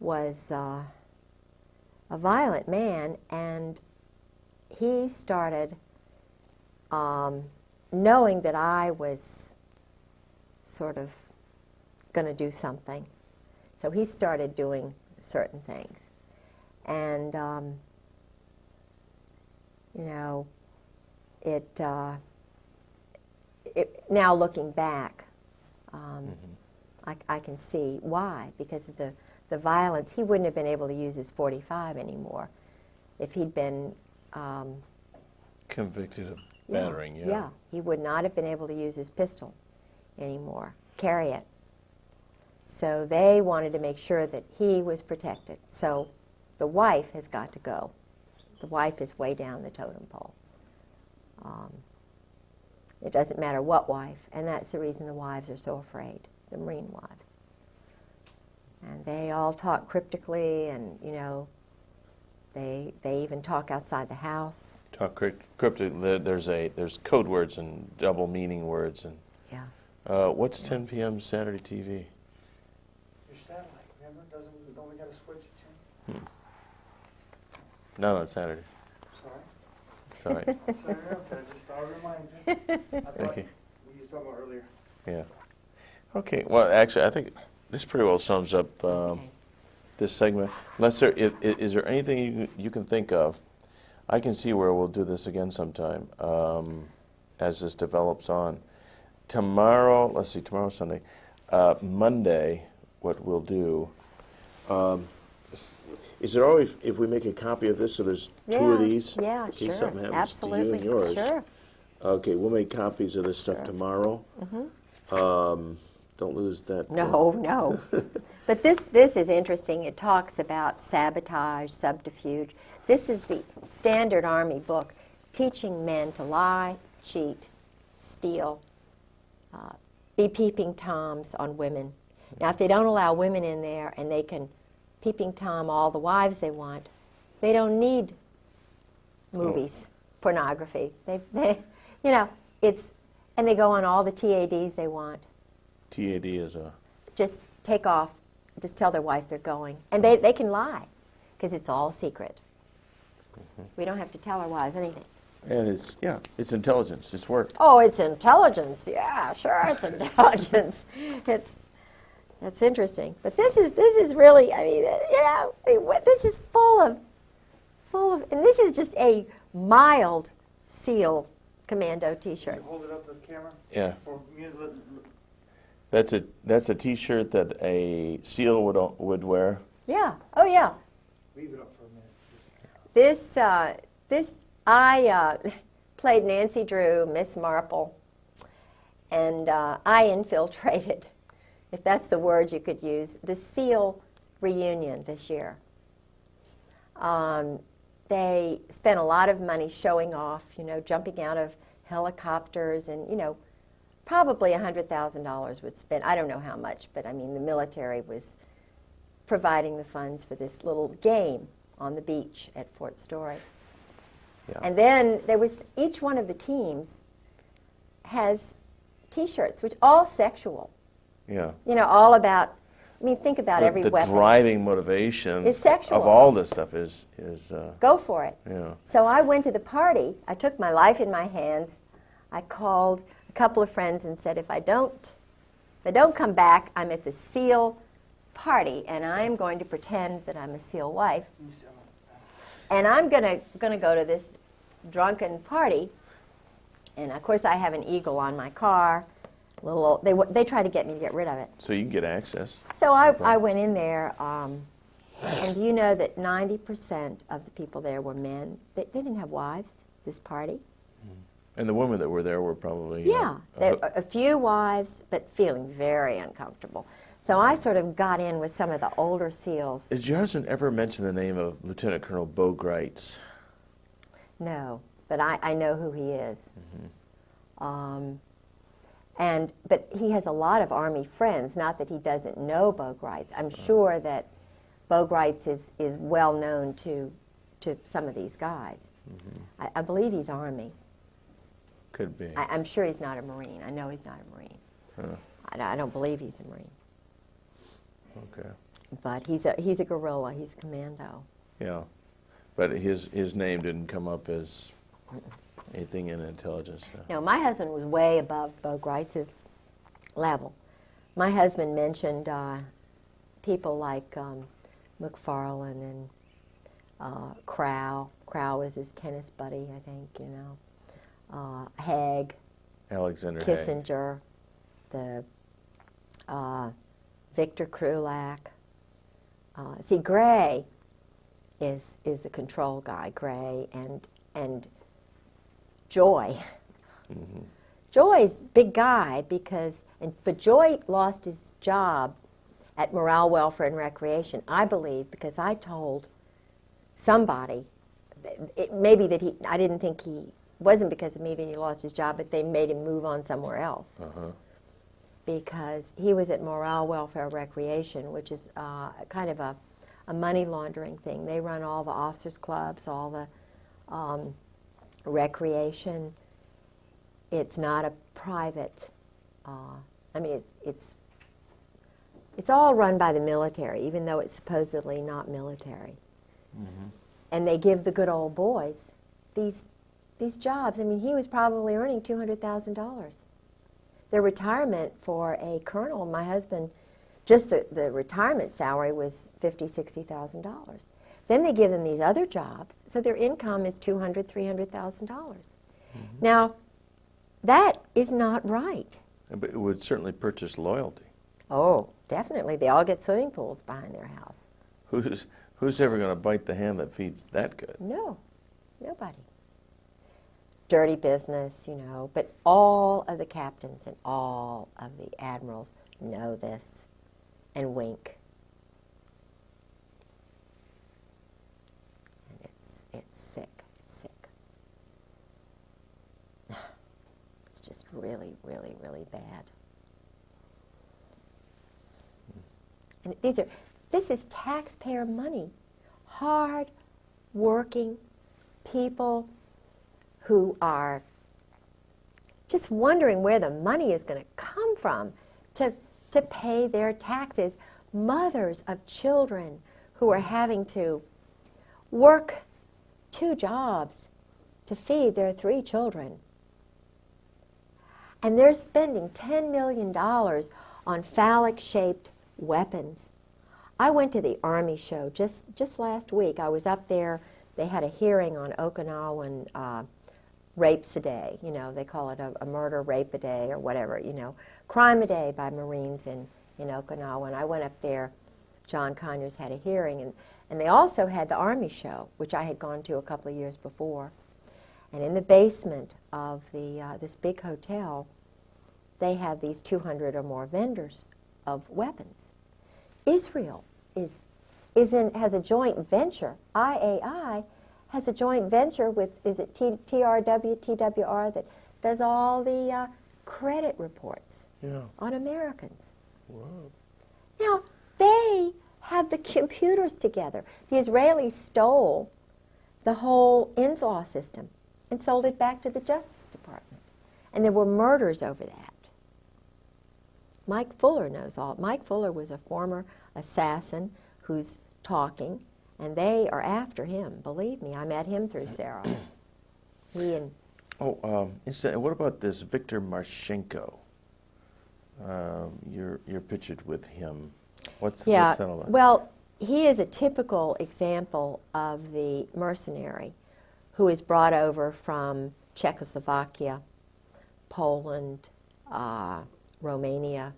was a violent man, and he started knowing that I was sort of going to do something. So he started doing certain things. And, you know, now looking back, I can see why. Because of the violence, he wouldn't have been able to use his .45 anymore if he'd been convicted of battering. Yeah, he would not have been able to use his pistol anymore, carry it. So they wanted to make sure that he was protected. So the wife has got to go. The wife is way down the totem pole. It doesn't matter what wife, and that's the reason the wives are so afraid, the Marine wives. And they all talk cryptically, and, you know, they even talk outside the house. Talk cryptically. There's code words and double meaning words. And yeah. What's 10 p.m. Saturday TV? Your satellite, remember? Don't we got to switch it to? No, it's Saturdays. Sorry. Sorry. Sorry, okay, just I'll remind you. I thought Okay. we used to talk about earlier. Yeah. Okay. Well, actually, I think this pretty well sums up this segment. Unless is there anything you can think of? I can see where we'll do this again sometime as this develops on. Tomorrow, let's see, tomorrow's Sunday. Monday, what we'll do. Is it always, if we make a copy of this, so there's two of these? Yeah, in sure. case something happens Absolutely. to you and yours. Sure. Okay, we'll make copies of this stuff tomorrow. Don't lose that. No. But this is interesting. It talks about sabotage, subterfuge. This is the standard Army book teaching men to lie, cheat, steal, be peeping toms on women. Now, if they don't allow women in there and they can peeping tom all the wives they want, they don't need movies, pornography. They, you know, and they go on all the TADs they want. TAD is a... Just take off, just tell their wife they're going. And they can lie, because it's all secret. We don't have to tell our wives anything. And it's intelligence, it's work. Oh, it's intelligence. Yeah, sure, it's intelligence. That's interesting. But this is really, I mean, you know, this is full of, and this is just a mild SEAL commando T-shirt. Can you hold it up to the camera? Yeah. For me, That's a T-shirt that a SEAL would wear. Yeah. Oh, yeah. leave it up for a minute. I played Nancy Drew, Miss Marple, and I infiltrated, if that's the word you could use, the SEAL reunion this year. They spent a lot of money showing off, you know, jumping out of helicopters, and, you know, probably $100,000 was spent. I don't know how much, but I mean, the military was providing the funds for this little game on the beach at Fort Story. Yeah. And then there was, each one of the teams has T-shirts, which all sexual. Yeah. You know, all about, I mean, think about every weapon. The driving motivation is sexual. of all this stuff is go for it. Yeah. So I went to the party. I took my life in my hands. I called a couple of friends and said, if I don't come back, I'm at the SEAL party, and I'm going to pretend that I'm a SEAL wife. And I'm going to go to this drunken party. And of course, I have an Eagle on my car. They tried to get me to get rid of it. So you can get access. So I went in there, and you know that 90% of the people there were men. They didn't have wives, this party. And the women that were there were probably... Yeah, a few wives, but feeling very uncomfortable. So I sort of got in with some of the older SEALs. Did your husband ever mention the name of Lieutenant Colonel Bo Greitz? No, but I know who he is. Mm-hmm. But he has a lot of Army friends, not that he doesn't know Bo Greitz. I'm sure that Bo Greitz is well known to some of these guys. Mm-hmm. I believe he's Army. Could be. I'm sure he's not a Marine. I know he's not a Marine. Huh. I don't believe he's a Marine. Okay. But he's a guerrilla. He's a commando. Yeah. But his name didn't come up as anything in intelligence. No, my husband was way above Bo Greitz's level. My husband mentioned people like McFarlane and Crow. Crow was his tennis buddy, I think, you know. Haig. Alexander Haig. Kissinger. The Victor Krulak. See, Gray is the control guy. Gray and Joy. Mm-hmm. Joy's big guy but Joy lost his job at Morale, Welfare, and Recreation, I believe, because I told somebody, I didn't think wasn't because of me that he lost his job, but they made him move on somewhere else. Uh-huh. Because he was at Morale, Welfare, Recreation, which is kind of a money laundering thing. They run all the officers' clubs, all the recreation. It's not a private. I mean, it's all run by the military, even though it's supposedly not military. Mm-hmm. And they give the good old boys these jobs. I mean, he was probably earning $200,000. Their retirement for a colonel, my husband, just the retirement salary was $50,000, $60,000. Then they give them these other jobs, so their income is $200,000, $300,000. Mm-hmm. Now, that is not right. But it would certainly purchase loyalty. Oh, definitely. They all get swimming pools behind their house. Who's ever going to bite the hand that feeds that good? No, nobody. Dirty business, you know, but all of the captains and all of the admirals know this and wink. And it's sick, It's just really, really, really bad. And this is taxpayer money. Hard working people who are just wondering where the money is going to come from to pay their taxes. Mothers of children who are having to work 2 jobs to feed their 3 children. And they're spending $10 million on phallic-shaped weapons. I went to the Army show just last week. I was up there. They had a hearing on Okinawan rapes a day. You know, they call it a murder rape a day or whatever, you know. Crime a day by Marines in Okinawa. And I went up there. John Conyers had a hearing. And they also had the Army show, which I had gone to a couple of years before. And in the basement of this big hotel, they have these 200 or more vendors of weapons. Israel has a joint venture. IAI has a joint venture with, is it TWR, that does all the credit reports on Americans. Whoa. Now, they have the computers together. The Israelis stole the whole INS-law system and sold it back to the Justice Department. And there were murders over that. Mike Fuller knows all. Mike Fuller was a former assassin who's talking, and they are after him. Believe me, I met him through Sarah. He and... what about this Victor Marchenko? You're pictured with him. What's that all about? Well, he is a typical example of the mercenary who is brought over from Czechoslovakia, Poland, Romania,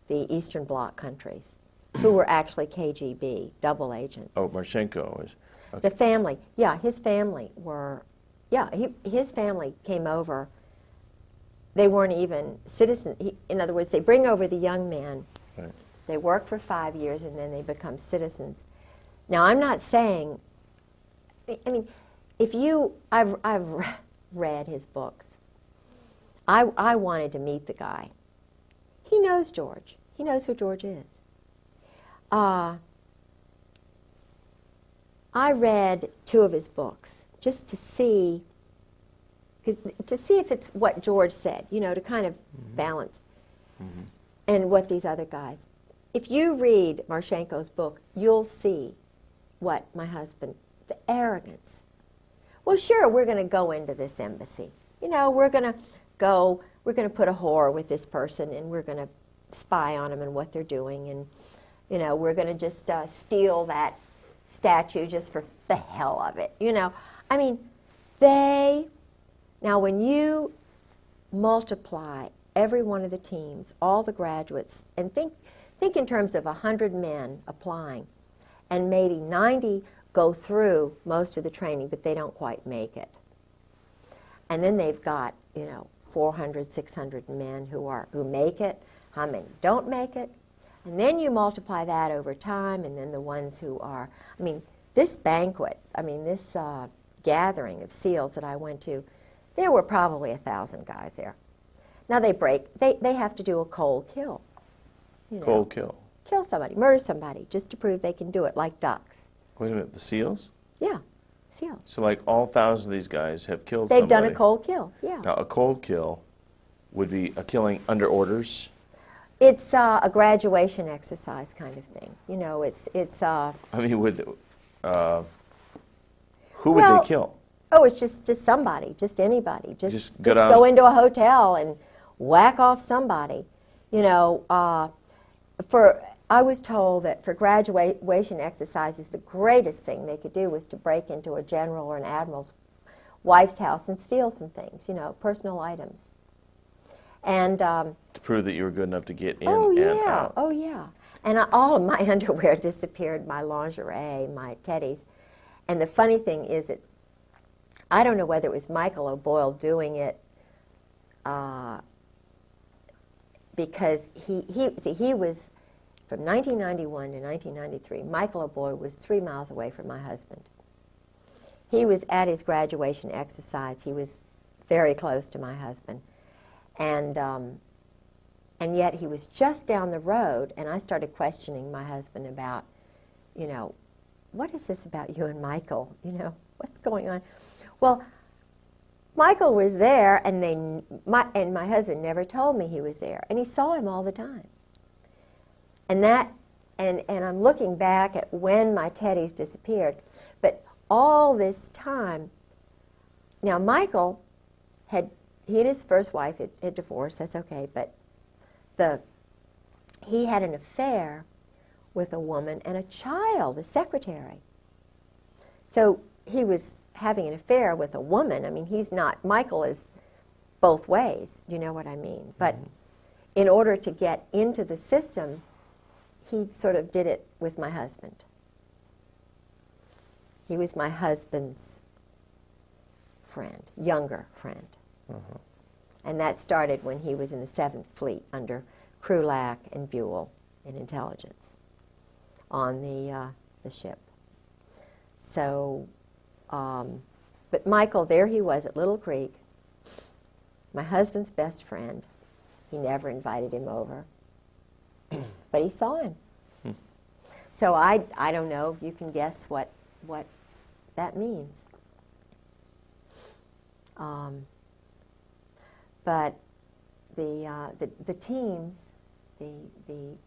the Eastern Bloc countries, who were actually KGB, double agents. Oh, Marchenko is... Okay. The family, his family were Yeah, his family came over. They weren't even citizens. In other words, they bring over the young men. Right. They work for 5 years, and then they become citizens. Now, I'm not saying, I mean, I've read his books. I wanted to meet the guy. He knows George. He knows who George is. I read 2 of his books just to see if it's what George said, to kind of balance, and what these other guys. If you read Marchenko's book, you'll see what my husband, the arrogance. Well, sure, we're going to go into this embassy. We're going to put a whore with this person, and we're going to spy on them and what they're doing, and, we're going to just steal that statue just for the hell of it. I mean, now when you multiply every one of the teams, all the graduates, and think in terms of 100 men applying, and maybe 90 go through most of the training, but they don't quite make it. And then they've got, 400, 600 men who make it, how many don't make it, and then you multiply that over time, and then the ones who are, this banquet, this gathering of SEALs that I went to, there were probably 1,000 guys there. Now they have to do a cold kill. Cold kill? Kill somebody, murder somebody, just to prove they can do it, like ducks. Wait a minute, the SEALs? Yeah, SEALs. So like all 1,000 of these guys have killed They've somebody. done a cold kill, yeah. Now a cold kill would be a killing under orders? It's a graduation exercise kind of thing. Who would they kill? Oh, it's just somebody, just anybody. Just go into a hotel and whack off somebody. I was told that for graduation exercises, the greatest thing they could do was to break into a general or an admiral's wife's house and steal some things, personal items. And to prove that you were good enough to get in and out. Oh, yeah. And all of my underwear disappeared, my lingerie, my teddies. And the funny thing is that I don't know whether it was Michael O'Boyle doing it because he was, from 1991 to 1993, Michael O'Boyle was 3 miles away from my husband. He was at his graduation exercise. He was very close to my husband. And yet he was just down the road, and I started questioning my husband about, what is this about you and Michael? What's going on? Well, Michael was there, and my husband never told me he was there, and he saw him all the time. And I'm looking back at when my teddies disappeared, but all this time, now Michael he and his first wife had divorced, that's okay, but he had an affair with a woman and a child, a secretary. So he was having an affair with a woman. Michael is both ways, you know what I mean? But in order to get into the system, he sort of did it with my husband. He was my husband's friend, younger friend. And that started when he was in the 7th Fleet under Krulak and Buell in intelligence on the ship. So, but Michael, there he was at Little Creek, my husband's best friend. He never invited him over, but he saw him. So I don't know if you can guess what that means. But the teams, the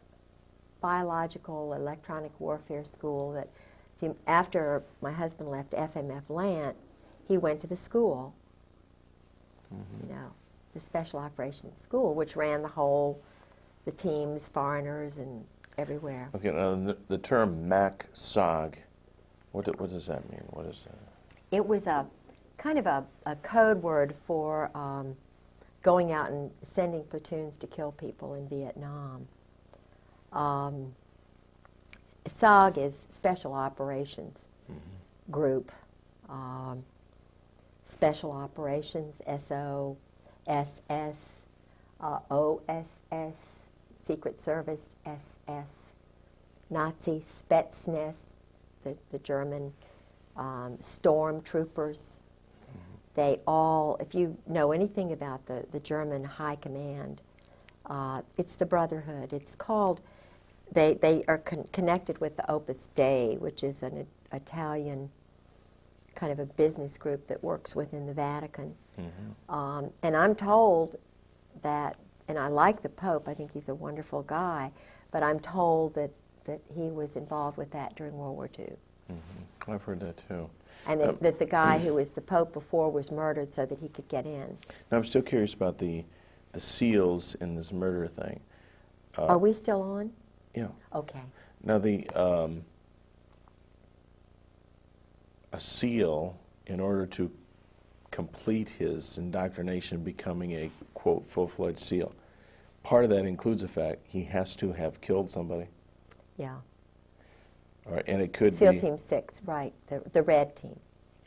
biological electronic warfare school that, after my husband left FMF Lant, he went to the school, the Special Operations School, which ran the teams, foreigners, and everywhere. Okay, now the term MAC-SOG, what does that mean? What is that? It was a kind of a code word for going out and sending platoons to kill people in Vietnam. SOG is Special Operations Group. Special Operations, SOSS, OSS, Secret Service, SS, Nazi Spetsnaz, the German stormtroopers. They all, if you know anything about the German High Command, it's the Brotherhood. It's called, they are connected with the Opus Dei, which is an Italian kind of a business group that works within the Vatican. And I'm told that, and I like the Pope, I think he's a wonderful guy, but I'm told that he was involved with that during World War II. I've heard that too. And that the guy who was the Pope before was murdered so that he could get in. Now, I'm still curious about the SEALs in this murder thing. Are we still on? Yeah. Okay. Now, a SEAL, in order to complete his indoctrination, becoming a, quote, full-fledged SEAL, part of that includes the fact he has to have killed somebody. Yeah. All right, and it could SEAL be Team 6, right, the red team.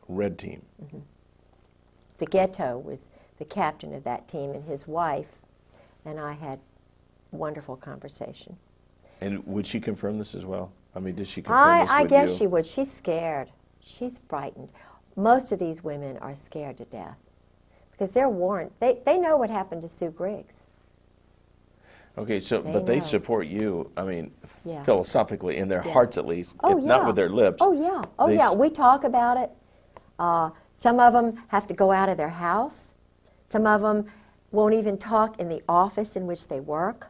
Red team. The Ghetto was the captain of that team, and his wife and I had wonderful conversation. And would she confirm this as well? I mean, did she confirm this with you? I guess she would. She's scared. She's frightened. Most of these women are scared to death because they're warned. They know what happened to Sue Griggs. Okay, so They but they know. support you, I mean, Yeah. philosophically, in their Yeah. hearts at least, Oh, if not yeah. with their lips. Oh, yeah. Oh, they yeah. s- We talk about it. Some of them have to go out of their house. Some of them won't even talk in the office in which they work.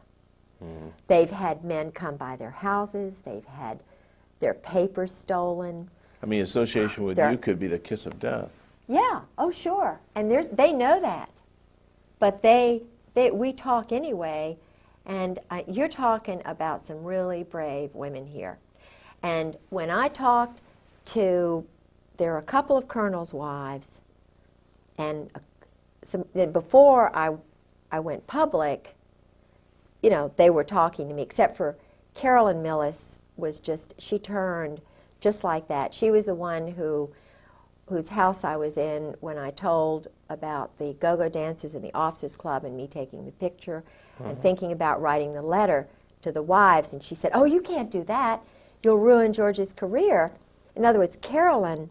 They've had men come by their houses. They've had their papers stolen. I mean, association with They're- you could be the kiss of death. Yeah. Oh, sure. And they know that. But we talk anyway. And you're talking about some really brave women here. And when I talked to, there are a couple of colonels' wives, and before I went public, you know, they were talking to me, except for Carolyn Millis she turned just like that. She was the one whose house I was in when I told about the go-go dancers in the officers club and me taking the picture and thinking about writing the letter to the wives. And she said, "Oh, you can't do that. You'll ruin George's career." In other words, Carolyn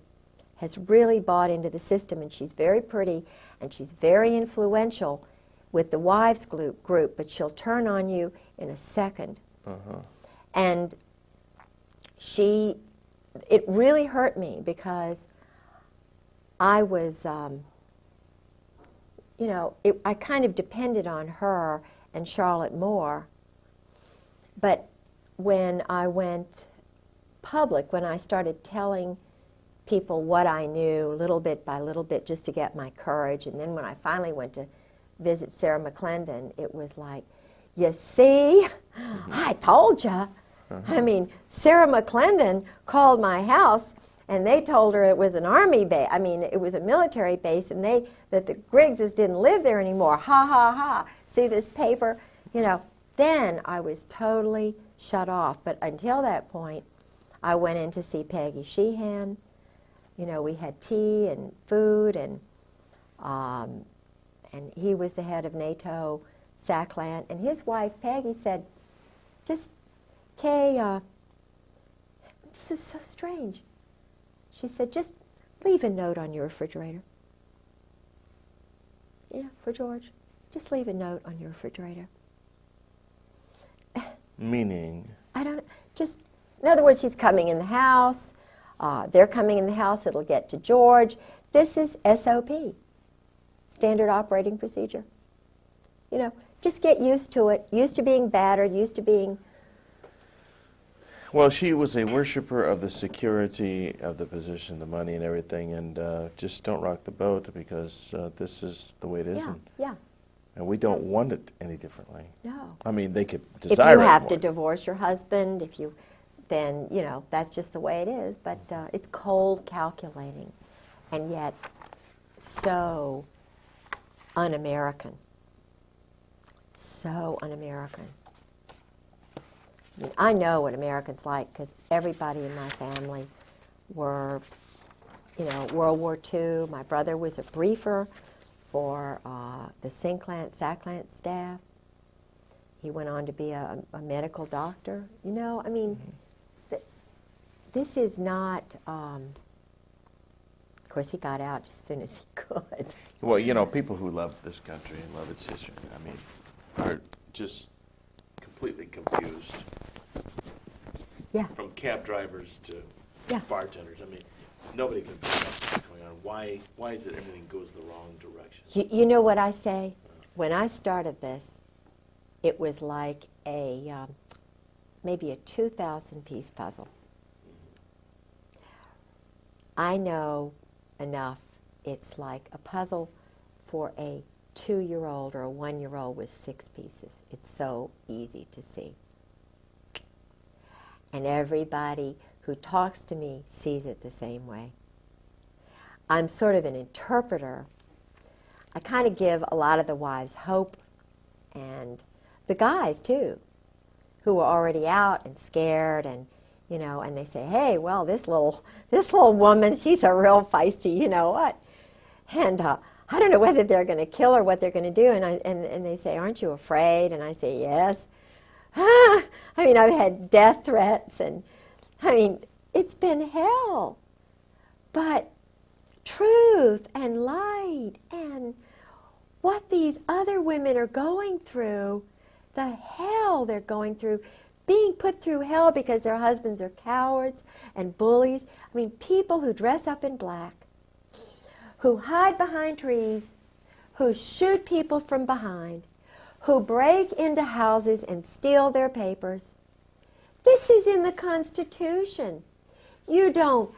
has really bought into the system, and she's very pretty and she's very influential with the wives group, but she'll turn on you in a second. And it really hurt me because I was, you know, I kind of depended on her and Charlotte Moore. But when I went public, when I started telling people what I knew little bit by little bit just to get my courage, and then when I finally went to visit Sarah McClendon, it was like, you see, I told you. I mean, Sarah McClendon called my house and they told her it was an army base. I mean, it was a military base, and that the Griggses didn't live there anymore. Ha, ha, ha. See this paper? You know, then I was totally shut off. But until that point, I went in to see Peggy Sheehan. You know, we had tea and food, and he was the head of NATO SACLAN. And his wife, Peggy, said, Kay, this is so strange. She said, just leave a note on your refrigerator. Yeah, for George. Just leave a note on your refrigerator. Meaning? In other words, he's coming in the house. They're coming in the house. It'll get to George. This is SOP, Standard Operating Procedure. You know, just get used to it, used to being battered, used to being... Well, she was a worshiper of the security of the position, the money and everything, and just don't rock the boat because this is the way it is. Yeah. And we don't want it any differently. No. I mean, they could If desire you it have more. to divorce your husband, then, you know, that's just the way it is. But it's cold calculating, and yet so un-American. So un-American. I mean, I know what Americans like because everybody in my family were you know, World War II. My brother was a briefer for the SACLANT staff. He went on to be a medical doctor. You know, I mean, this is not, of course, he got out as soon as he could. Well, you know, people who love this country and love its history, I mean, are just completely confused. Yeah. From cab drivers to Yeah. bartenders. I mean, nobody can figure out what's going on. Why is it everything goes the wrong direction? You know what I say? When I started this, it was like a maybe a 2,000-piece puzzle. I know enough. It's like a puzzle for a 2-year-old or a 1-year-old with 6 pieces. It's so easy to see. And everybody who talks to me sees it the same way. I'm sort of an interpreter. I kind of give a lot of the wives hope, and the guys too, who are already out and scared, and you know, and they say, "Hey, well, this little woman, she's a real feisty, you know what?" And I don't know whether they're going to kill her, what they're going to do, and they say, "Aren't you afraid?" And I say, "Yes." I mean, I've had death threats, and I mean, it's been hell. But truth and light and what these other women are going through, the hell they're going through, being put through hell because their husbands are cowards and bullies. I mean, people who dress up in black, who hide behind trees, who shoot people from behind, who break into houses and steal their papers. This is in the Constitution. You don't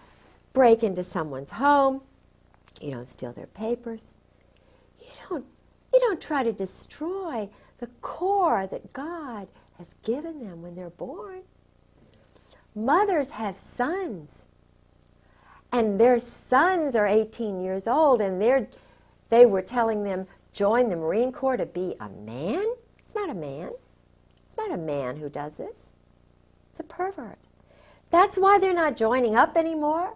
break into someone's home. You don't steal their papers. You don't try to destroy the core that God has given them when they're born. Mothers have sons, and their sons are 18 years old, and they were telling them, join the Marine Corps to be a man? It's not a man. It's not a man who does this. It's a pervert. That's why they're not joining up anymore.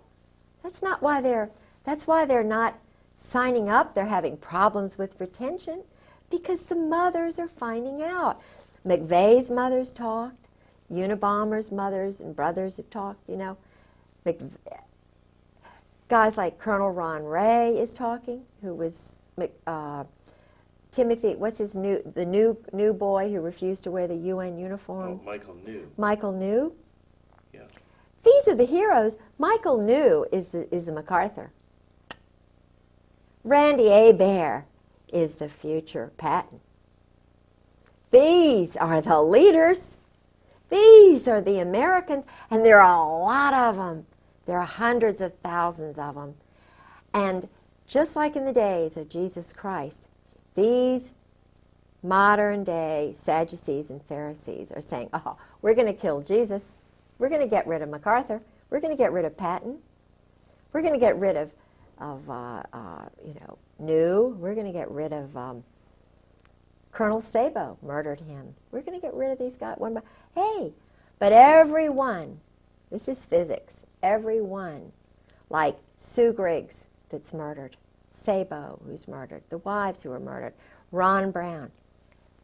That's why they're not signing up. They're having problems with retention because the mothers are finding out. McVeigh's mothers talked. Unabomber's mothers and brothers have talked, you know. Guys like Colonel Ron Ray is talking, who was Timothy, what's his the new boy who refused to wear the UN uniform? Oh, Michael New. Michael New? Yeah. These are the heroes. Michael New is the MacArthur. Randy Hebert is the future Patton. These are the leaders. These are the Americans, and there are a lot of them. There are hundreds of thousands of them. And just like in the days of Jesus Christ, these modern-day Sadducees and Pharisees are saying, oh, we're going to kill Jesus. We're going to get rid of MacArthur. We're going to get rid of Patton. We're going to get rid of New. We're going to get rid of Colonel Sabo, murdered him. We're going to get rid of these guys one by hey, but everyone, this is physics, everyone, like Sue Griggs that's murdered, Sabo who's murdered, the wives who were murdered, Ron Brown,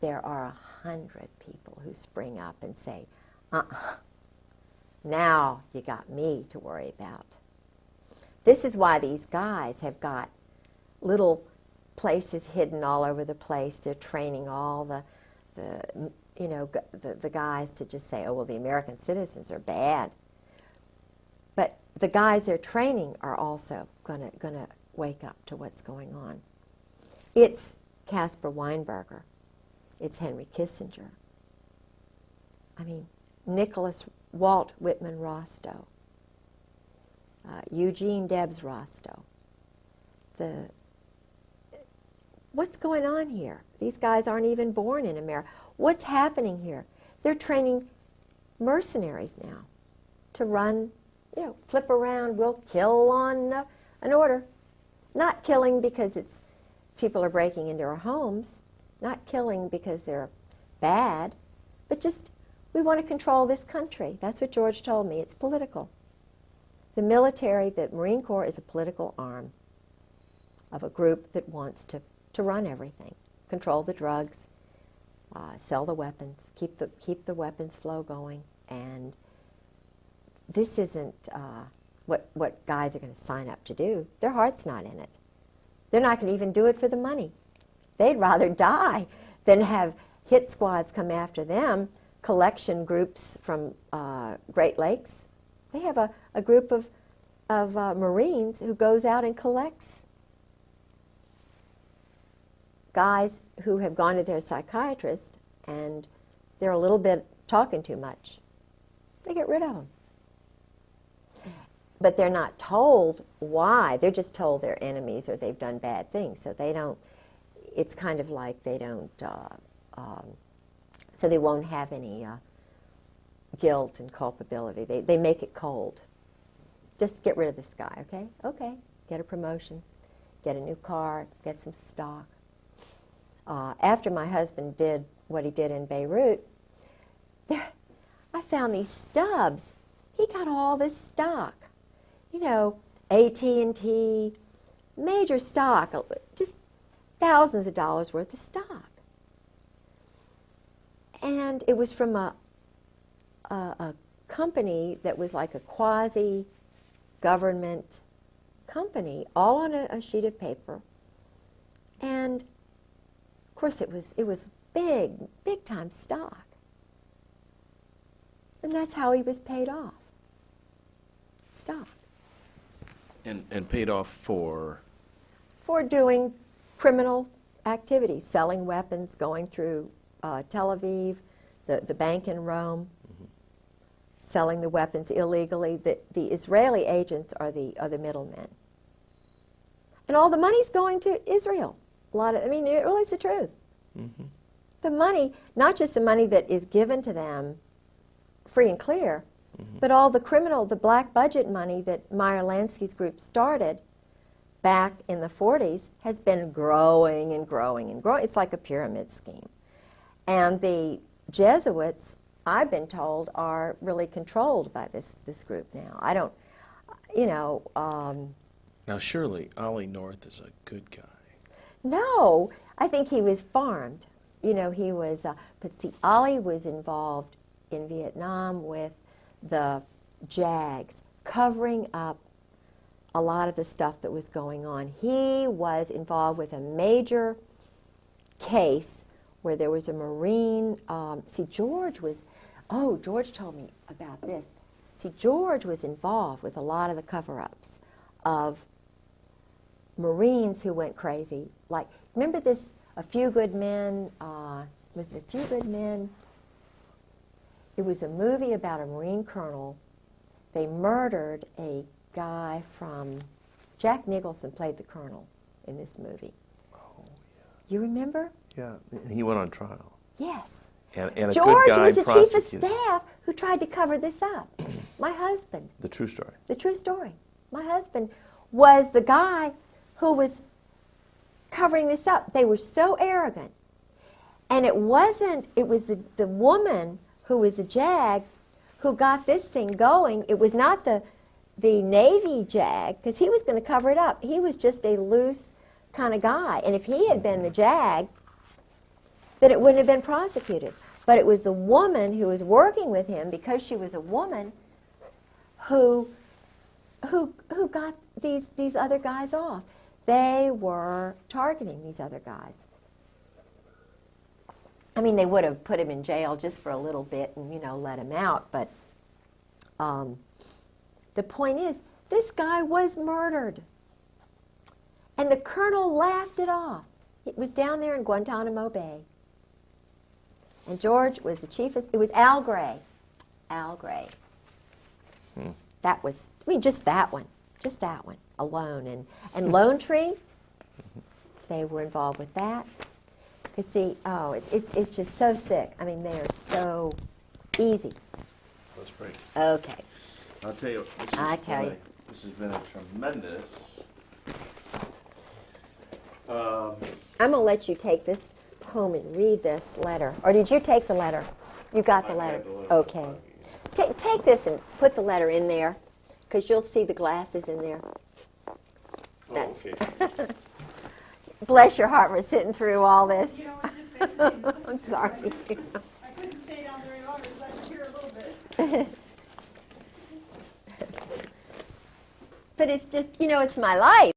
there are 100 people who spring up and say, now you got me to worry about. This is why these guys have got little places hidden all over the place. They're training all the guys to just say, oh, well, the American citizens are bad. But the guys they're training are also gonna wake up to what's going on. It's Caspar Weinberger. It's Henry Kissinger. I mean, Walt Whitman Rostow. Eugene Debs Rostow. What's going on here? These guys aren't even born in America. What's happening here? They're training mercenaries now to run, flip around, we'll kill on an order. Not killing because people are breaking into our homes, not killing because they're bad, but just we want to control this country. That's what George told me. It's political. The military, the Marine Corps is a political arm of a group that wants to run everything, control the drugs, sell the weapons, keep the weapons flow going, and this isn't what guys are going to sign up to do. Their heart's not in it. They're not going to even do it for the money. They'd rather die than have hit squads come after them, collection groups from Great Lakes. They have a group of Marines who goes out and collects guys who have gone to their psychiatrist and they're a little bit talking too much. They get rid of them. But they're not told why. They're just told they're enemies or they've done bad things. So they don't, it's kind of like they don't, so they won't have any guilt and culpability. They make it cold. Just get rid of this guy, okay? Okay, get a promotion, get a new car, get some stock. After my husband did what he did in Beirut, I found these stubs. He got all this stock. You know, AT&T, major stock, just thousands of dollars worth of stock. And it was from a company that was like a quasi-government company, all on a sheet of paper. And of course it was big time stock. And that's how he was paid off. Stock. And paid off for? For doing criminal activities, selling weapons, going through Tel Aviv, the bank in Rome, selling the weapons illegally. The Israeli agents are the middlemen. And all the money's going to Israel. I mean, it really is the truth. Mm-hmm. The money, not just the money that is given to them free and clear, but all the the black budget money that Meyer Lansky's group started back in the 40s has been growing and growing and growing. It's like a pyramid scheme. And the Jesuits, I've been told, are really controlled by this group now. I don't, you know... now, surely Ollie North is a good guy. No, I think he was farmed. You know, he was... but see, Ollie was involved in Vietnam with the JAGs, covering up a lot of the stuff that was going on. He was involved with a major case where there was a Marine, see, George told me about this. See, George was involved with a lot of the cover-ups of Marines who went crazy. Like, remember this, A Few Good Men, was it A Few Good Men? It was a movie about a Marine colonel. They murdered a guy from... Jack Nicholson played the colonel in this movie. Oh, yeah. You remember? Yeah, and he went on trial. Yes. And a George good guy was the chief of prosecuted. staff who tried to cover this up. My husband. The true story. The true story. My husband was the guy who was covering this up. They were so arrogant. And it was the woman who was the JAG who got this thing going. It was not the Navy JAG, because he was going to cover it up. He was just a loose kind of guy. And if he had been the JAG, then it wouldn't have been prosecuted. But it was the woman who was working with him, because she was a woman, who got these other guys off. They were targeting these other guys. I mean, they would have put him in jail just for a little bit and, you know, let him out. But the point is, this guy was murdered. And the colonel laughed it off. It was down there in Guantanamo Bay. And George was the chief of... It was Al Gray. Al Gray. That was... I mean, just that one. Just that one alone. And Lone Tree, they were involved with that. You see, it's just so sick. I mean, they are so easy. Let's break. Okay. I'll tell you, this has been a tremendous... I'm going to let you take this home and read this letter. Or did you take the letter? You got the letter? Okay. Take this and put the letter in there. because you'll see the glasses in there. Oh, okay. Bless your heart for sitting through all this. You know, it's just basically, I'm sorry. I couldn't stay down very long because I could hear a little bit. But it's just, you know, it's my life.